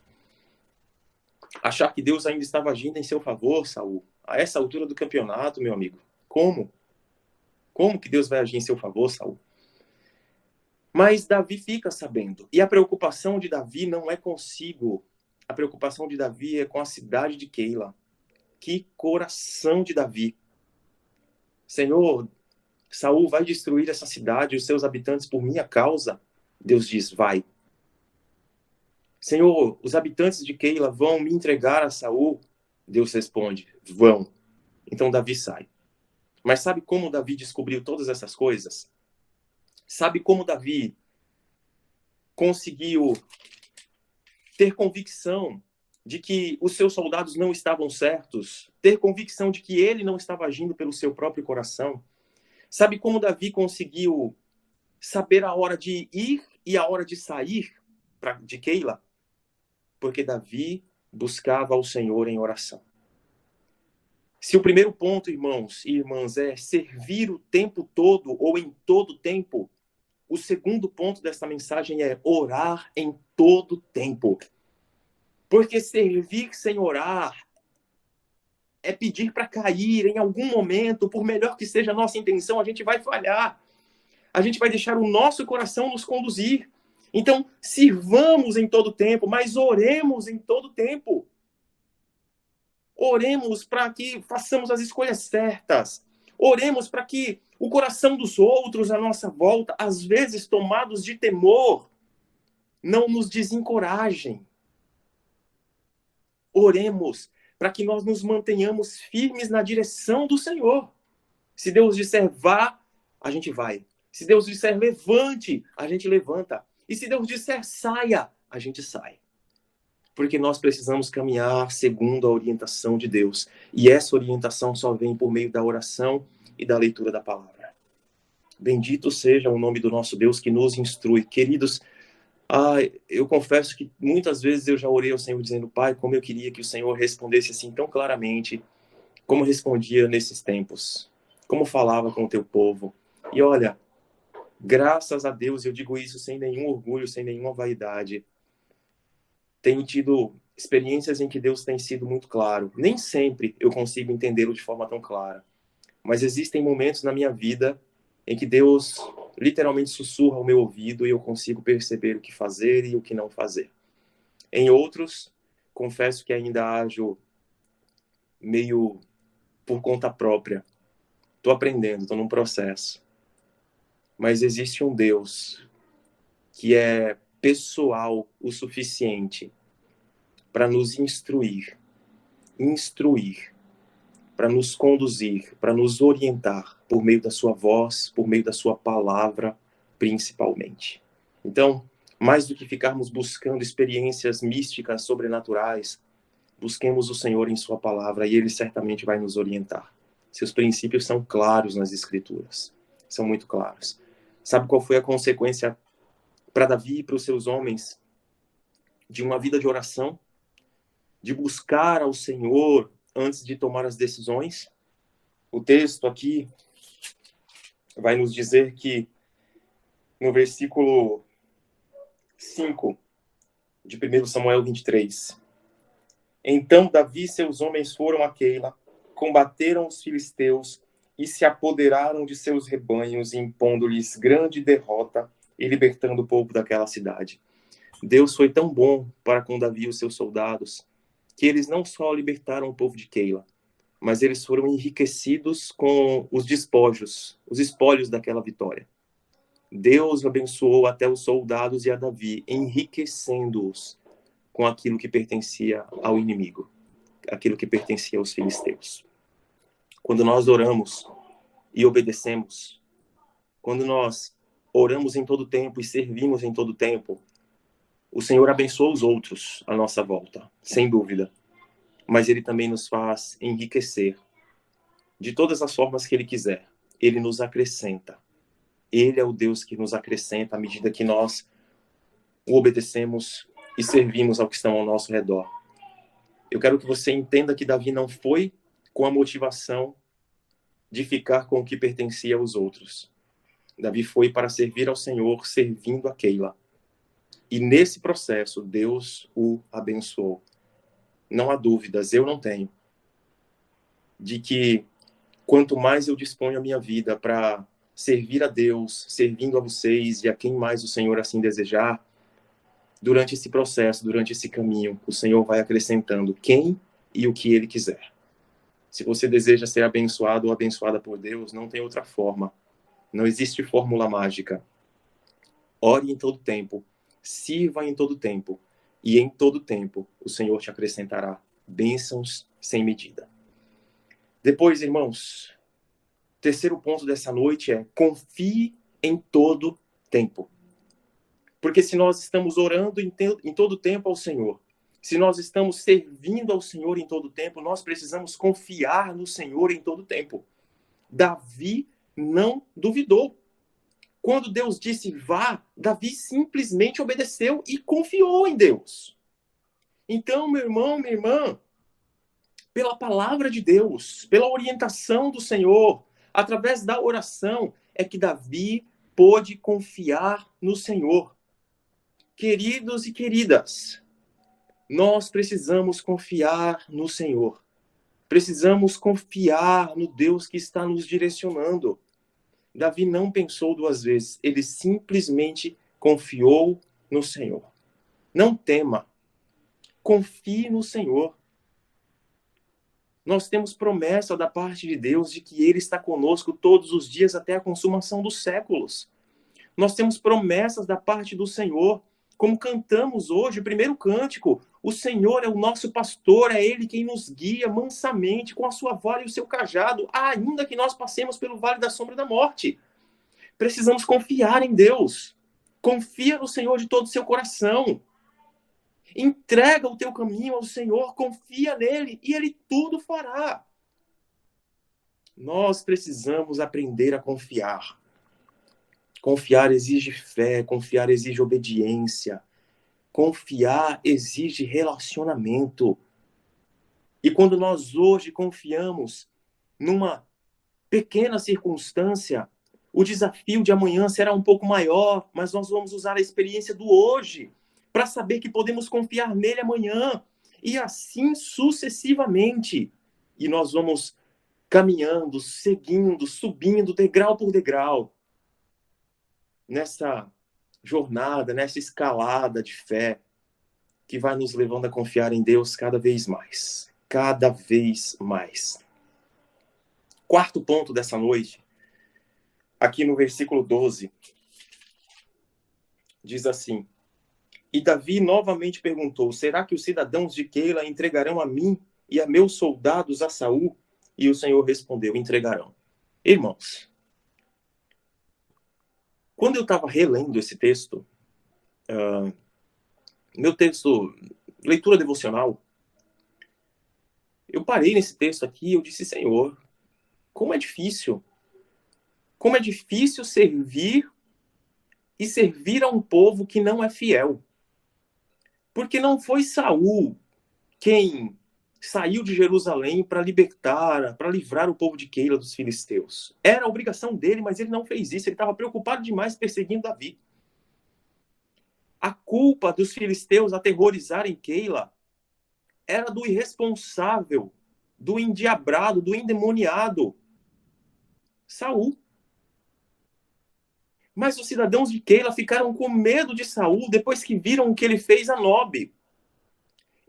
Achar que Deus ainda estava agindo em seu favor, Saul. A essa altura do campeonato, meu amigo. Como? Como que Deus vai agir em seu favor, Saul? Mas Davi fica sabendo. E a preocupação de Davi não é consigo. A preocupação de Davi é com a cidade de Keila. Que coração de Davi. Senhor, Saul vai destruir essa cidade e os seus habitantes por minha causa? Deus diz, vai. Senhor, os habitantes de Keila vão me entregar a Saul? Deus responde, vão. Então Davi sai. Mas sabe como Davi descobriu todas essas coisas? Sabe como Davi conseguiu ter convicção de que os seus soldados não estavam certos? Ter convicção de que ele não estava agindo pelo seu próprio coração? Sabe como Davi conseguiu saber a hora de ir e a hora de sair de Keila? Porque Davi buscava ao Senhor em oração. Se o primeiro ponto, irmãos e irmãs, é servir o tempo todo ou em todo tempo, o segundo ponto dessa mensagem é orar em todo tempo. Porque servir sem orar é pedir para cair em algum momento, por melhor que seja a nossa intenção, a gente vai falhar. A gente vai deixar o nosso coração nos conduzir. Então, sirvamos em todo tempo, mas oremos em todo tempo. Oremos para que façamos as escolhas certas. Oremos para que o coração dos outros à nossa volta, às vezes tomados de temor, não nos desencorajem. Oremos para que nós nos mantenhamos firmes na direção do Senhor. Se Deus disser vá, a gente vai. Se Deus disser levante, a gente levanta. E se Deus disser saia, a gente sai. Porque nós precisamos caminhar segundo a orientação de Deus. E essa orientação só vem por meio da oração e da leitura da palavra. Bendito seja o nome do nosso Deus que nos instrui. Queridos, eu confesso que muitas vezes eu já orei ao Senhor dizendo, Pai, como eu queria que o Senhor respondesse assim tão claramente, como respondia nesses tempos. como falava com o teu povo. E olha, graças a Deus, eu digo isso sem nenhum orgulho, sem nenhuma vaidade. Tenho tido experiências em que Deus tem sido muito claro. Nem sempre eu consigo entendê-lo de forma tão clara. Mas existem momentos na minha vida em que Deus literalmente sussurra ao meu ouvido e eu consigo perceber o que fazer e o que não fazer. Em outros, confesso que ainda ajo meio por conta própria. Estou aprendendo, estou num processo. Mas existe um Deus que é pessoal o suficiente para nos instruir, para nos conduzir, para nos orientar por meio da sua voz, por meio da sua palavra, principalmente. Então, mais do que ficarmos buscando experiências místicas, sobrenaturais, busquemos o Senhor em sua palavra e ele certamente vai nos orientar. Seus princípios são claros nas Escrituras, são muito claros. Sabe qual foi a consequência para Davi e para os seus homens de uma vida de oração? De buscar ao Senhor antes de tomar as decisões? O texto aqui vai nos dizer que no versículo 5 de 1 Samuel 23, então Davi e seus homens foram a Keila, combateram os filisteus e se apoderaram de seus rebanhos, impondo-lhes grande derrota e libertando o povo daquela cidade. Deus foi tão bom para com Davi e os seus soldados que eles não só libertaram o povo de Keila, mas eles foram enriquecidos com os espólios daquela vitória. Deus abençoou até os soldados e a Davi, enriquecendo-os com aquilo que pertencia ao inimigo, aquilo que pertencia aos filisteus. Quando nós oramos e obedecemos, quando nós oramos em todo tempo e servimos em todo tempo, o Senhor abençoa os outros à nossa volta, sem dúvida. Mas Ele também nos faz enriquecer de todas as formas que Ele quiser. Ele nos acrescenta. Ele é o Deus que nos acrescenta à medida que nós o obedecemos e servimos ao que estão ao nosso redor. Eu quero que você entenda que Davi não foi com a motivação de ficar com o que pertencia aos outros. Davi foi para servir ao Senhor, servindo a Keila. E nesse processo, Deus o abençoou. Não há dúvidas, eu não tenho, de que quanto mais eu disponho a minha vida para servir a Deus, servindo a vocês e a quem mais o Senhor assim desejar, durante esse processo, durante esse caminho, o Senhor vai acrescentando quem e o que Ele quiser. Se você deseja ser abençoado ou abençoada por Deus, não tem outra forma. Não existe fórmula mágica. Ore em todo tempo, sirva em todo tempo, e em todo tempo o Senhor te acrescentará bênçãos sem medida. Depois, irmãos, o terceiro ponto dessa noite é: confie em todo tempo. Porque se nós estamos orando em todo tempo ao Senhor, se nós estamos servindo ao Senhor em todo tempo, nós precisamos confiar no Senhor em todo tempo. Davi não duvidou. Quando Deus disse vá, Davi simplesmente obedeceu e confiou em Deus. Então, meu irmão, minha irmã, pela palavra de Deus, pela orientação do Senhor, através da oração, é que Davi pôde confiar no Senhor. Queridos e queridas, nós precisamos confiar no Senhor. Precisamos confiar no Deus que está nos direcionando. Davi não pensou duas vezes, ele simplesmente confiou no Senhor. Não tema, confie no Senhor. Nós temos promessa da parte de Deus de que Ele está conosco todos os dias até a consumação dos séculos. Nós temos promessas da parte do Senhor, como cantamos hoje, o primeiro cântico. O Senhor é o nosso pastor, é Ele quem nos guia mansamente com a sua vara e o seu cajado, ainda que nós passemos pelo vale da sombra da morte. Precisamos confiar em Deus. Confia no Senhor de todo o seu coração. Entrega o teu caminho ao Senhor, confia nele e Ele tudo fará. Nós precisamos aprender a confiar. Confiar exige fé, confiar exige obediência. Confiar exige relacionamento. E quando nós hoje confiamos numa pequena circunstância, o desafio de amanhã será um pouco maior, mas nós vamos usar a experiência do hoje para saber que podemos confiar nele amanhã, e assim sucessivamente. E nós vamos caminhando, seguindo, subindo degrau por degrau nessa jornada, nessa escalada de fé que vai nos levando a confiar em Deus cada vez mais. Cada vez mais. Quarto ponto dessa noite, aqui no versículo 12, diz assim: E Davi novamente perguntou: será que os cidadãos de Keila entregarão a mim e a meus soldados a Saul? E o Senhor respondeu: entregarão. Irmãos, quando eu estava relendo esse texto, meu texto, leitura devocional, eu parei nesse texto aqui e eu disse: Senhor, como é difícil servir e servir a um povo que não é fiel. Porque não foi Saul quem saiu de Jerusalém para libertar, para livrar o povo de Keila dos filisteus. Era a obrigação dele, mas ele não fez isso. Ele estava preocupado demais perseguindo Davi. A culpa dos filisteus aterrorizarem Keila era do irresponsável, do endiabrado, do endemoniado Saul. Mas os cidadãos de Keila ficaram com medo de Saul depois que viram o que ele fez a Nobe.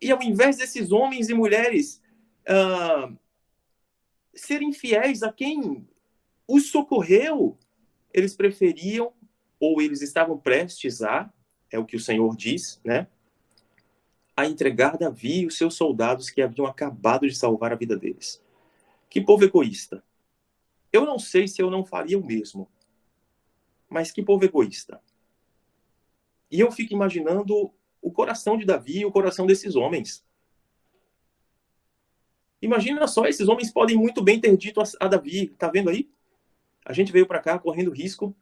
E ao invés desses homens e mulheres serem fiéis a quem os socorreu, eles preferiam, ou eles estavam prestes a, é o que o Senhor diz, né, a entregar Davi e os seus soldados que haviam acabado de salvar a vida deles. Que povo egoísta. Eu não sei se eu não faria o mesmo. Mas que povo egoísta. E eu fico imaginando o coração de Davi e o coração desses homens. Imagina só, esses homens podem muito bem ter dito a Davi: tá vendo aí? A gente veio para cá correndo risco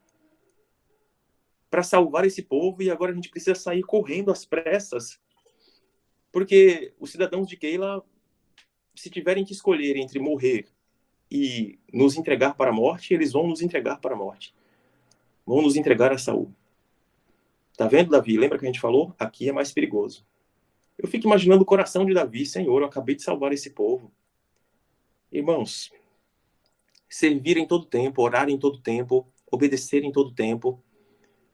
para salvar esse povo e agora a gente precisa sair correndo às pressas, porque os cidadãos de Keila, se tiverem que escolher entre morrer e nos entregar para a morte, eles vão nos entregar para a morte. Vão nos entregar a Saul. Tá vendo, Davi? Lembra que a gente falou? Aqui é mais perigoso. Eu fico imaginando o coração de Davi: Senhor, eu acabei de salvar esse povo. Irmãos, servir em todo tempo, orar em todo tempo, obedecer em todo tempo,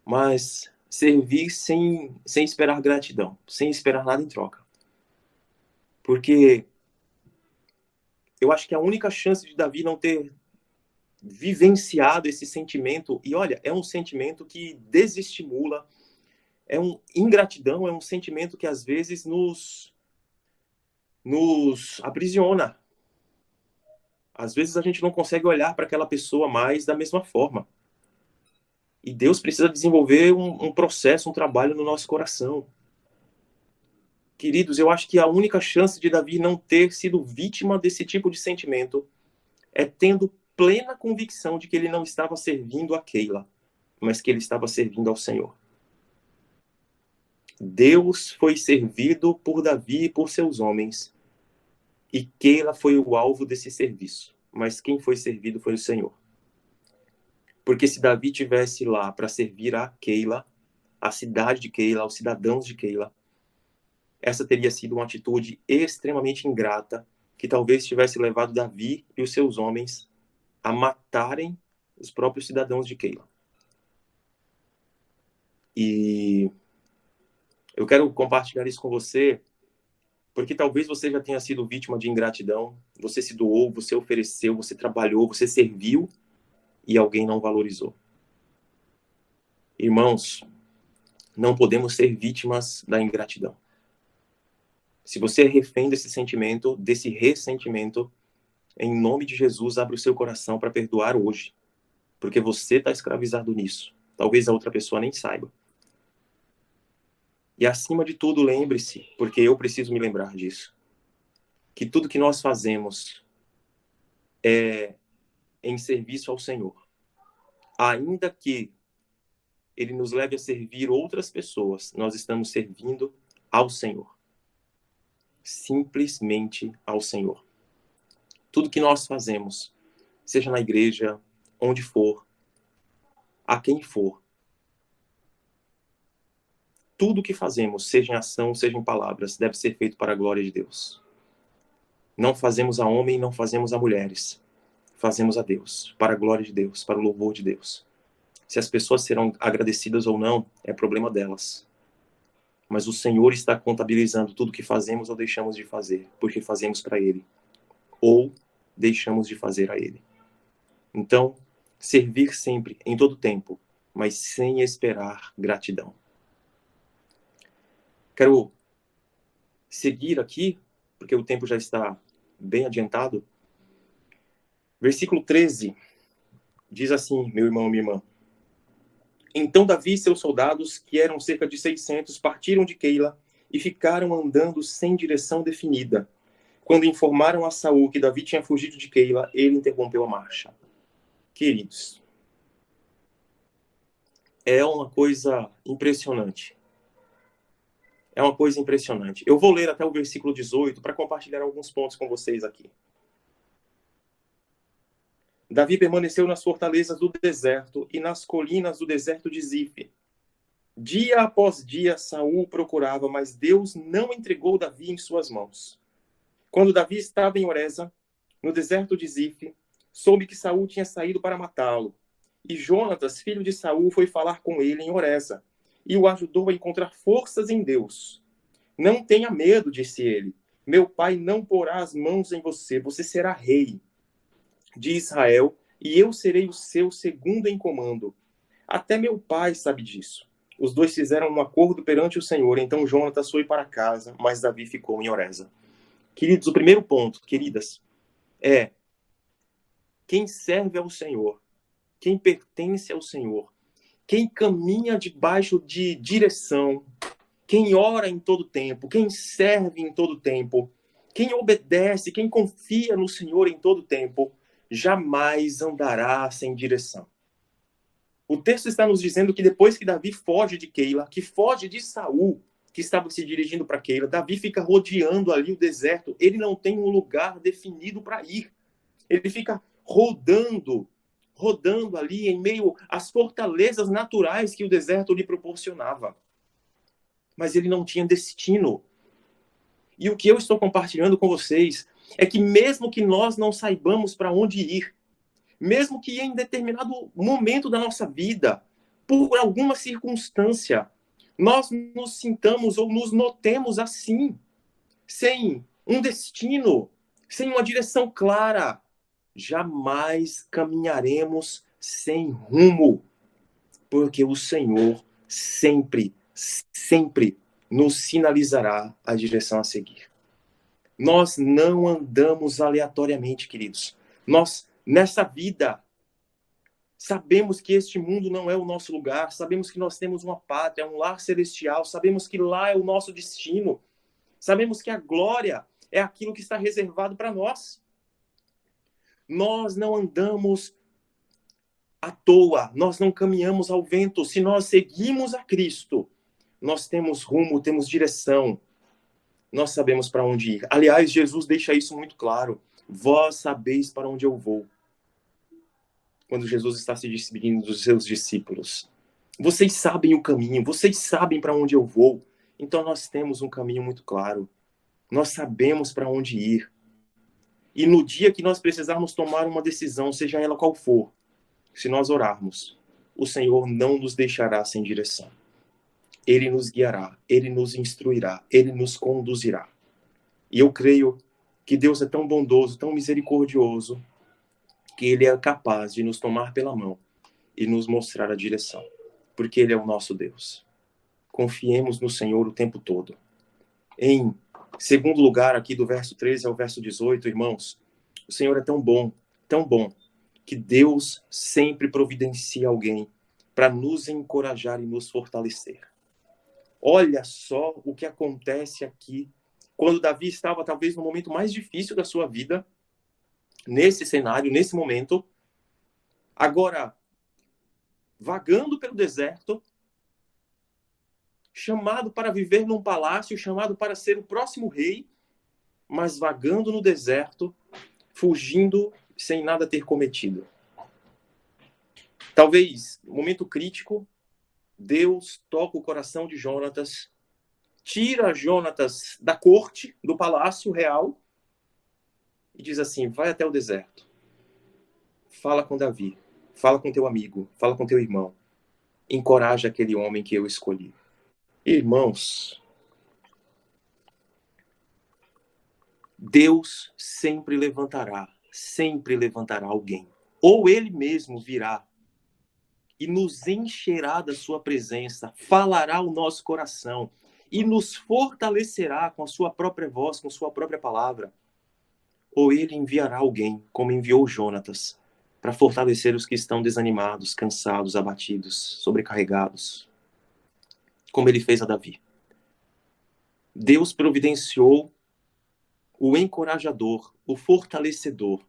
mas servir sem esperar gratidão, sem esperar nada em troca. Porque eu acho que a única chance de Davi não ter vivenciado esse sentimento, e olha, é um sentimento que desestimula, ingratidão é um sentimento que às vezes nos aprisiona. Às vezes a gente não consegue olhar para aquela pessoa mais da mesma forma. E Deus precisa desenvolver um processo, um trabalho no nosso coração. Queridos, eu acho que a única chance de Davi não ter sido vítima desse tipo de sentimento é tendo plena convicção de que ele não estava servindo a Keila, mas que ele estava servindo ao Senhor. Deus foi servido por Davi e por seus homens, e Keila foi o alvo desse serviço, mas quem foi servido foi o Senhor. Porque se Davi tivesse lá para servir a Keila, a cidade de Keila, aos cidadãos de Keila, essa teria sido uma atitude extremamente ingrata, que talvez tivesse levado Davi e os seus homens a matarem os próprios cidadãos de Keila. E eu quero compartilhar isso com você, porque talvez você já tenha sido vítima de ingratidão. Você se doou, você ofereceu, você trabalhou, você serviu e alguém não valorizou. Irmãos, não podemos ser vítimas da ingratidão. Se você é refém desse sentimento, desse ressentimento, em nome de Jesus, abre o seu coração para perdoar hoje, porque você está escravizado nisso. Talvez a outra pessoa nem saiba. E acima de tudo, lembre-se, porque eu preciso me lembrar disso, que tudo que nós fazemos é em serviço ao Senhor. Ainda que Ele nos leve a servir outras pessoas, nós estamos servindo ao Senhor. Simplesmente ao Senhor. Tudo que nós fazemos seja na igreja, onde for, a quem for. Tudo que fazemos, seja em ação, seja em palavras, deve ser feito para a glória de Deus. Não fazemos a homem, não fazemos a mulheres. Fazemos a Deus, para a glória de Deus, para o louvor de Deus. Se as pessoas serão agradecidas ou não, é problema delas. Mas o Senhor está contabilizando tudo que fazemos ou deixamos de fazer, porque fazemos para Ele. Ou deixamos de fazer a Ele. Então, servir sempre, em todo tempo, mas sem esperar gratidão. Quero seguir aqui, porque o tempo já está bem adiantado. Versículo 13 diz assim, meu irmão, minha irmã. Então Davi e seus soldados, que eram cerca de 600, partiram de Keila e ficaram andando sem direção definida. Quando informaram a Saul que Davi tinha fugido de Keila, ele interrompeu a marcha. Queridos, é uma coisa impressionante. É uma coisa impressionante. Eu vou ler até o versículo 18 para compartilhar alguns pontos com vocês aqui. Davi permaneceu nas fortalezas do deserto e nas colinas do deserto de Zif. Dia após dia, Saul o procurava, mas Deus não entregou Davi em suas mãos. Quando Davi estava em Oreza, no deserto de Zif, soube que Saul tinha saído para matá-lo. E Jonatas, filho de Saul, foi falar com ele em Oreza e o ajudou a encontrar forças em Deus. Não tenha medo, disse ele. Meu pai não porá as mãos em você. Você será rei de Israel e eu serei o seu segundo em comando. Até meu pai sabe disso. Os dois fizeram um acordo perante o Senhor. Então Jonatas foi para casa, mas Davi ficou em Oreza. Queridos, o primeiro ponto, queridas, é quem serve ao Senhor, quem pertence ao Senhor, quem caminha debaixo de direção, quem ora em todo tempo, quem serve em todo tempo, quem obedece, quem confia no Senhor em todo tempo, jamais andará sem direção. O texto está nos dizendo que depois que Davi foge de Keila, que foge de Saul, que estava se dirigindo para Keila, Davi fica rodeando ali o deserto. Ele não tem um lugar definido para ir. Ele fica rodando ali em meio às fortalezas naturais que o deserto lhe proporcionava. Mas ele não tinha destino. E o que eu estou compartilhando com vocês é que mesmo que nós não saibamos para onde ir, mesmo que em determinado momento da nossa vida, por alguma circunstância, nós nos sintamos ou nos notemos assim, sem um destino, sem uma direção clara, jamais caminharemos sem rumo, porque o Senhor sempre nos sinalizará a direção a seguir. Nós não andamos aleatoriamente, queridos. Nós, nessa vida, sabemos que este mundo não é o nosso lugar, sabemos que nós temos uma pátria, um lar celestial, sabemos que lá é o nosso destino, sabemos que a glória é aquilo que está reservado para nós. Nós não andamos à toa, nós não caminhamos ao vento. Se nós seguimos a Cristo, nós temos rumo, temos direção, nós sabemos para onde ir. Aliás, Jesus deixa isso muito claro. Vós sabeis para onde eu vou. Quando Jesus está se despedindo dos seus discípulos. Vocês sabem o caminho, vocês sabem para onde eu vou. Então nós temos um caminho muito claro. Nós sabemos para onde ir. E no dia que nós precisarmos tomar uma decisão, seja ela qual for, se nós orarmos, o Senhor não nos deixará sem direção. Ele nos guiará, Ele nos instruirá, Ele nos conduzirá. E eu creio que Deus é tão bondoso, tão misericordioso, que Ele é capaz de nos tomar pela mão e nos mostrar a direção, porque Ele é o nosso Deus. Confiemos no Senhor o tempo todo. Em segundo lugar, aqui do verso 13 ao verso 18, irmãos, o Senhor é tão bom, que Deus sempre providencia alguém para nos encorajar e nos fortalecer. Olha só o que acontece aqui, quando Davi estava talvez no momento mais difícil da sua vida, nesse cenário, nesse momento, agora vagando pelo deserto, chamado para viver num palácio, chamado para ser o próximo rei, mas vagando no deserto, fugindo sem nada ter cometido. Talvez, no momento crítico, Deus toca o coração de Jonatas, tira Jonatas da corte, do palácio real, e diz assim, vai até o deserto. Fala com Davi, fala com teu amigo, fala com teu irmão. Encoraja aquele homem que eu escolhi. Irmãos, Deus sempre levantará alguém. Ou ele mesmo virá e nos encherá da sua presença, falará o nosso coração e nos fortalecerá com a sua própria voz, com sua própria palavra. Ou ele enviará alguém, como enviou Jonatas, para fortalecer os que estão desanimados, cansados, abatidos, sobrecarregados, como ele fez a Davi. Deus providenciou o encorajador, o fortalecedor.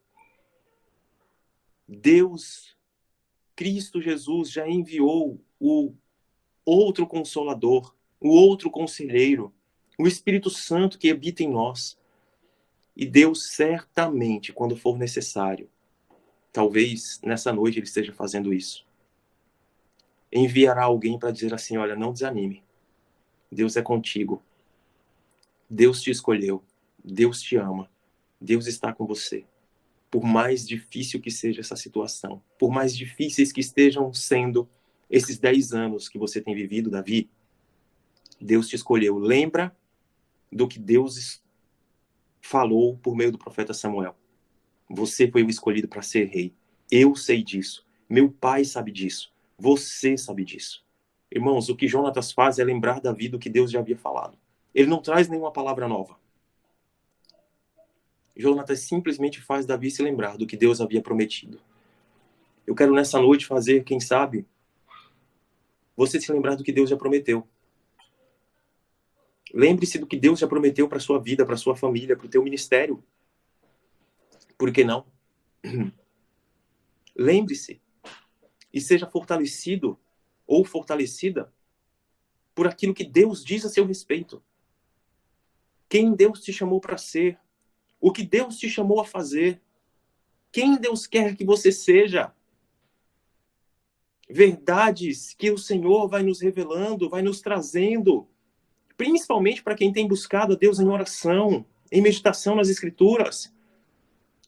Deus, Cristo Jesus, já enviou o outro consolador, o outro conselheiro, o Espírito Santo que habita em nós. E Deus certamente, quando for necessário, talvez nessa noite ele esteja fazendo isso, enviará alguém para dizer assim, olha, não desanime. Deus é contigo. Deus te escolheu. Deus te ama. Deus está com você. Por mais difícil que seja essa situação, por mais difíceis que estejam sendo esses 10 anos que você tem vivido, Davi, Deus te escolheu. Lembra do que Deus falou por meio do profeta Samuel. Você foi o escolhido para ser rei. Eu sei disso. Meu pai sabe disso. Você sabe disso. Irmãos, o que Jonatas faz é lembrar Davi do que Deus já havia falado. Ele não traz nenhuma palavra nova. Jonatas simplesmente faz Davi se lembrar do que Deus havia prometido. Eu quero nessa noite fazer, quem sabe, você se lembrar do que Deus já prometeu. Lembre-se do que Deus já prometeu para a sua vida, para a sua família, para o teu ministério. Por que não? Lembre-se e seja fortalecido ou fortalecida por aquilo que Deus diz a seu respeito. Quem Deus te chamou para ser, o que Deus te chamou a fazer, quem Deus quer que você seja. Verdades que o Senhor vai nos revelando, vai nos trazendo, principalmente para quem tem buscado a Deus em oração, em meditação nas Escrituras,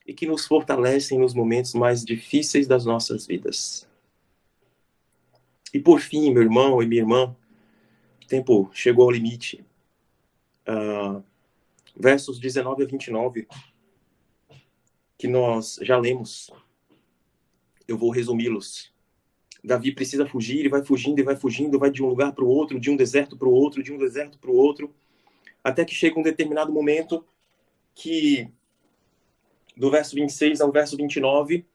e que nos fortalecem nos momentos mais difíceis das nossas vidas. E por fim, meu irmão e minha irmã, o tempo chegou ao limite. Versos 19 a 29, que nós já lemos. Eu vou resumi-los. Davi precisa fugir, ele vai fugindo, vai de um lugar para o outro, de um deserto para o outro, de um deserto para o outro, até que chega um determinado momento que, do verso 26 ao verso 29,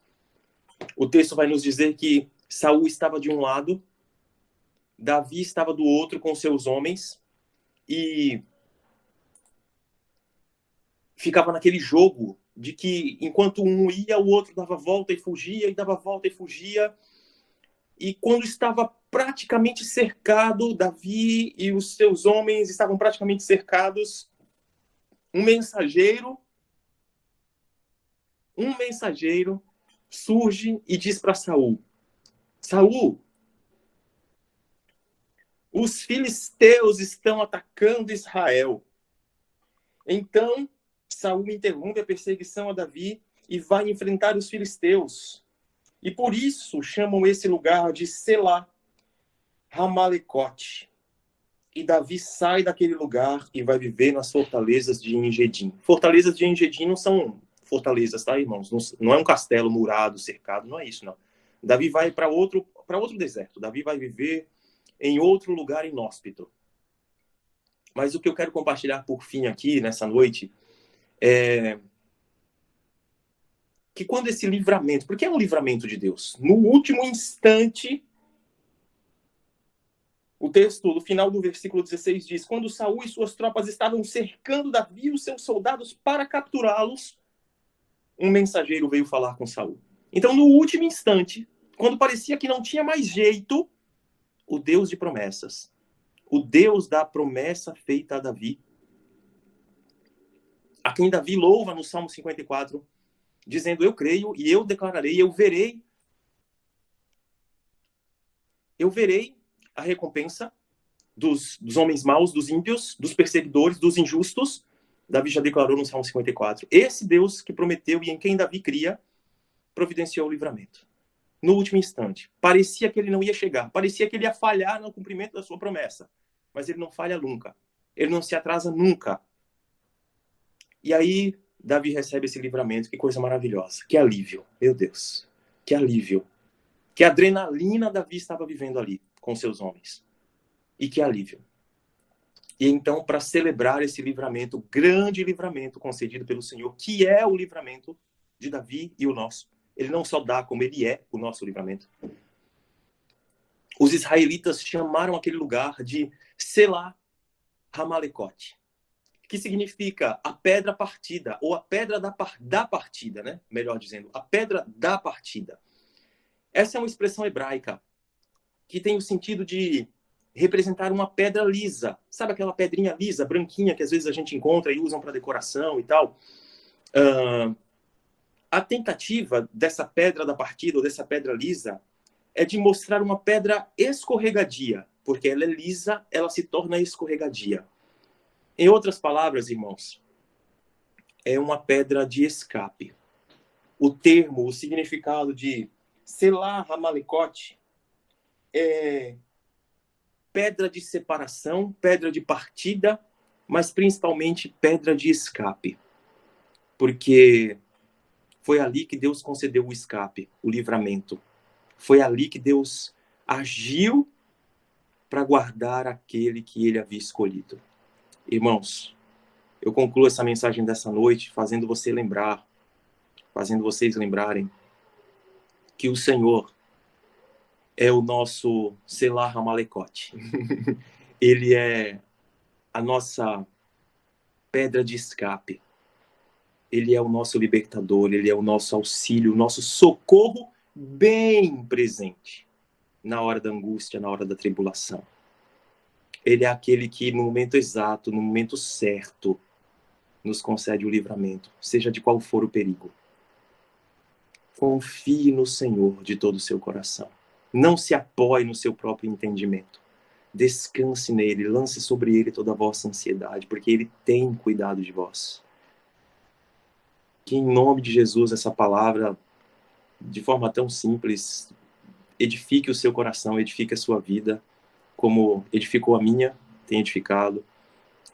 o texto vai nos dizer que Saul estava de um lado, Davi estava do outro com seus homens, e ficava naquele jogo de que enquanto um ia, o outro dava volta e fugia, e dava volta e fugia. E quando estava praticamente cercado, Davi e os seus homens estavam praticamente cercados, um mensageiro surge e diz para Saul, Saul, os filisteus estão atacando Israel. Então, Saul interrompe a perseguição a Davi e vai enfrentar os filisteus. E por isso chamam esse lugar de Selá Ramalecote. E Davi sai daquele lugar e vai viver nas fortalezas de En-Gedim. Fortalezas de En-Gedim não são fortalezas, tá, irmãos? Não é um castelo murado, cercado, não é isso, não. Davi vai para outro deserto. Davi vai viver em outro lugar inóspito. Mas o que eu quero compartilhar por fim aqui, nessa noite, é que quando esse livramento, porque é um livramento de Deus, no último instante, o texto, no final do versículo 16, diz, quando Saul e suas tropas estavam cercando Davi e os seus soldados para capturá-los, um mensageiro veio falar com Saul. Então, no último instante, quando parecia que não tinha mais jeito, o Deus de promessas, o Deus da promessa feita a Davi, a quem Davi louva no Salmo 54, dizendo: eu creio e eu declararei, eu verei a recompensa dos homens maus, dos ímpios, dos perseguidores, dos injustos. Davi já declarou no Salmo 54. Esse Deus que prometeu e em quem Davi cria, providenciou o livramento. No último instante. Parecia que ele não ia chegar. Parecia que ele ia falhar no cumprimento da sua promessa. Mas ele não falha nunca. Ele não se atrasa nunca. E aí, Davi recebe esse livramento. Que coisa maravilhosa. Que alívio. Meu Deus. Que alívio. Que adrenalina Davi estava vivendo ali com seus homens. E que alívio. E então, para celebrar esse livramento, grande livramento concedido pelo Senhor, que é o livramento de Davi e o nosso. Ele não só dá, como ele é o nosso livramento. Os israelitas chamaram aquele lugar de Selá Hamalecote, que significa a pedra partida, ou a pedra da partida, né? Melhor dizendo, a pedra da partida. Essa é uma expressão hebraica que tem o sentido de representar uma pedra lisa. Sabe aquela pedrinha lisa, branquinha, que às vezes a gente encontra e usam para decoração e tal? A tentativa dessa pedra da partida, ou dessa pedra lisa, é de mostrar uma pedra escorregadia, porque ela é lisa, ela se torna escorregadia. Em outras palavras, irmãos, é uma pedra de escape. O termo, o significado de Selá Hamalecote é pedra de separação, pedra de partida, mas principalmente pedra de escape. Porque foi ali que Deus concedeu o escape, o livramento. Foi ali que Deus agiu para guardar aquele que ele havia escolhido. Irmãos, eu concluo essa mensagem dessa noite fazendo vocês lembrarem que o Senhor é o nosso Selá Hamalecote. Ele é a nossa pedra de escape. Ele é o nosso libertador, ele é o nosso auxílio, o nosso socorro bem presente na hora da angústia, na hora da tribulação. Ele é aquele que, no momento exato, no momento certo, nos concede o livramento, seja de qual for o perigo. Confie no Senhor de todo o seu coração. Não se apoie no seu próprio entendimento. Descanse nele, lance sobre ele toda a vossa ansiedade, porque ele tem cuidado de vós. Que em nome de Jesus essa palavra, de forma tão simples, edifique o seu coração, edifique a sua vida, como edificou a minha, tem edificado,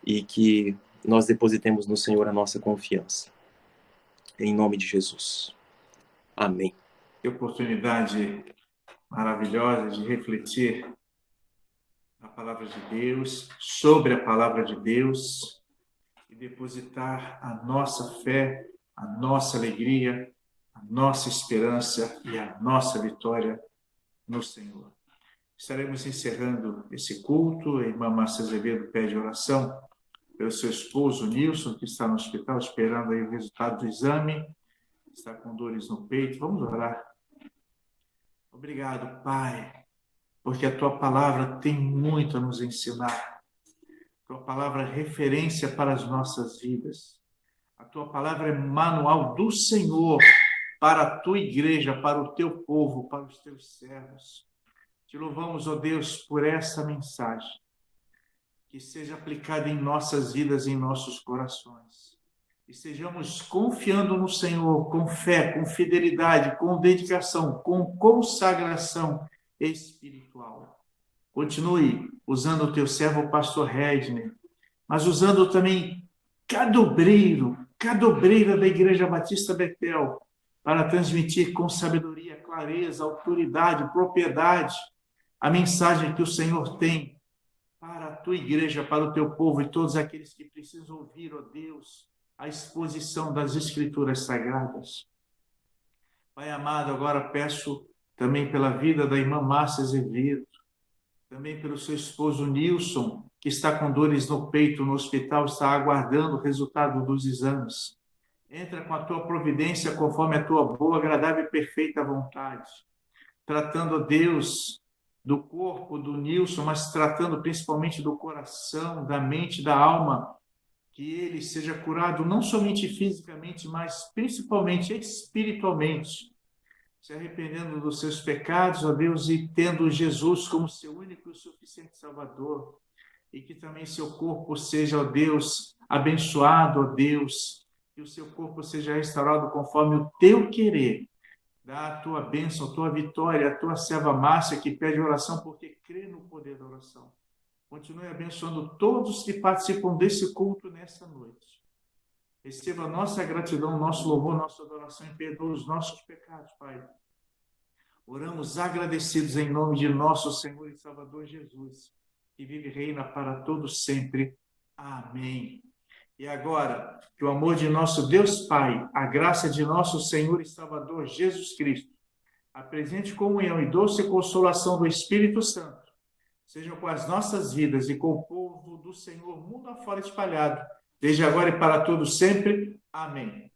e que nós depositemos no Senhor a nossa confiança. Em nome de Jesus. Amém. Que oportunidade maravilhosa de refletir na palavra de Deus, sobre a palavra de Deus, e depositar a nossa fé, a nossa alegria, a nossa esperança e a nossa vitória no Senhor. Estaremos encerrando esse culto. A irmã Márcia Azevedo pede oração pelo seu esposo, Nilson, que está no hospital esperando aí o resultado do exame, está com dores no peito. Vamos orar. Obrigado, Pai, porque a Tua palavra tem muito a nos ensinar. A Tua palavra é referência para as nossas vidas. A Tua palavra é manual do Senhor para a Tua igreja, para o Teu povo, para os Teus servos. Te louvamos, ó Deus, por essa mensagem, que seja aplicada em nossas vidas, em nossos corações. E estejamos confiando no Senhor, com fé, com fidelidade, com dedicação, com consagração espiritual. Continue usando o Teu servo, o pastor Redner, mas usando também cada obreira da Igreja Batista Betel, para transmitir com sabedoria, clareza, autoridade, propriedade, a mensagem que o Senhor tem para a Tua igreja, para o Teu povo e todos aqueles que precisam ouvir, ó Deus, a exposição das Escrituras Sagradas. Pai amado, agora peço também pela vida da irmã Márcia Azevedo, também pelo seu esposo Nilson, que está com dores no peito no hospital, está aguardando o resultado dos exames. Entra com a Tua providência conforme a Tua boa, agradável e perfeita vontade. Tratando, ó Deus, do corpo do Nilson, mas tratando principalmente do coração, da mente, da alma, que ele seja curado não somente fisicamente, mas principalmente espiritualmente, se arrependendo dos seus pecados, ó Deus, e tendo Jesus como seu único e suficiente Salvador, e que também seu corpo seja, ó Deus, abençoado, ó Deus, que o seu corpo seja restaurado conforme o teu querer. Dá a tua bênção, a tua vitória, a tua serva Márcia, que pede oração porque crê no poder da oração. Continue abençoando todos que participam desse culto nessa noite. Receba a nossa gratidão, nosso louvor, nossa adoração e perdoa os nossos pecados, Pai. Oramos agradecidos em nome de nosso Senhor e Salvador Jesus, que vive e reina para todos sempre. Amém. E agora, que o amor de nosso Deus Pai, a graça de nosso Senhor e Salvador Jesus Cristo, a presente comunhão e doce consolação do Espírito Santo, sejam com as nossas vidas e com o povo do Senhor, mundo afora espalhado, desde agora e para todos sempre. Amém.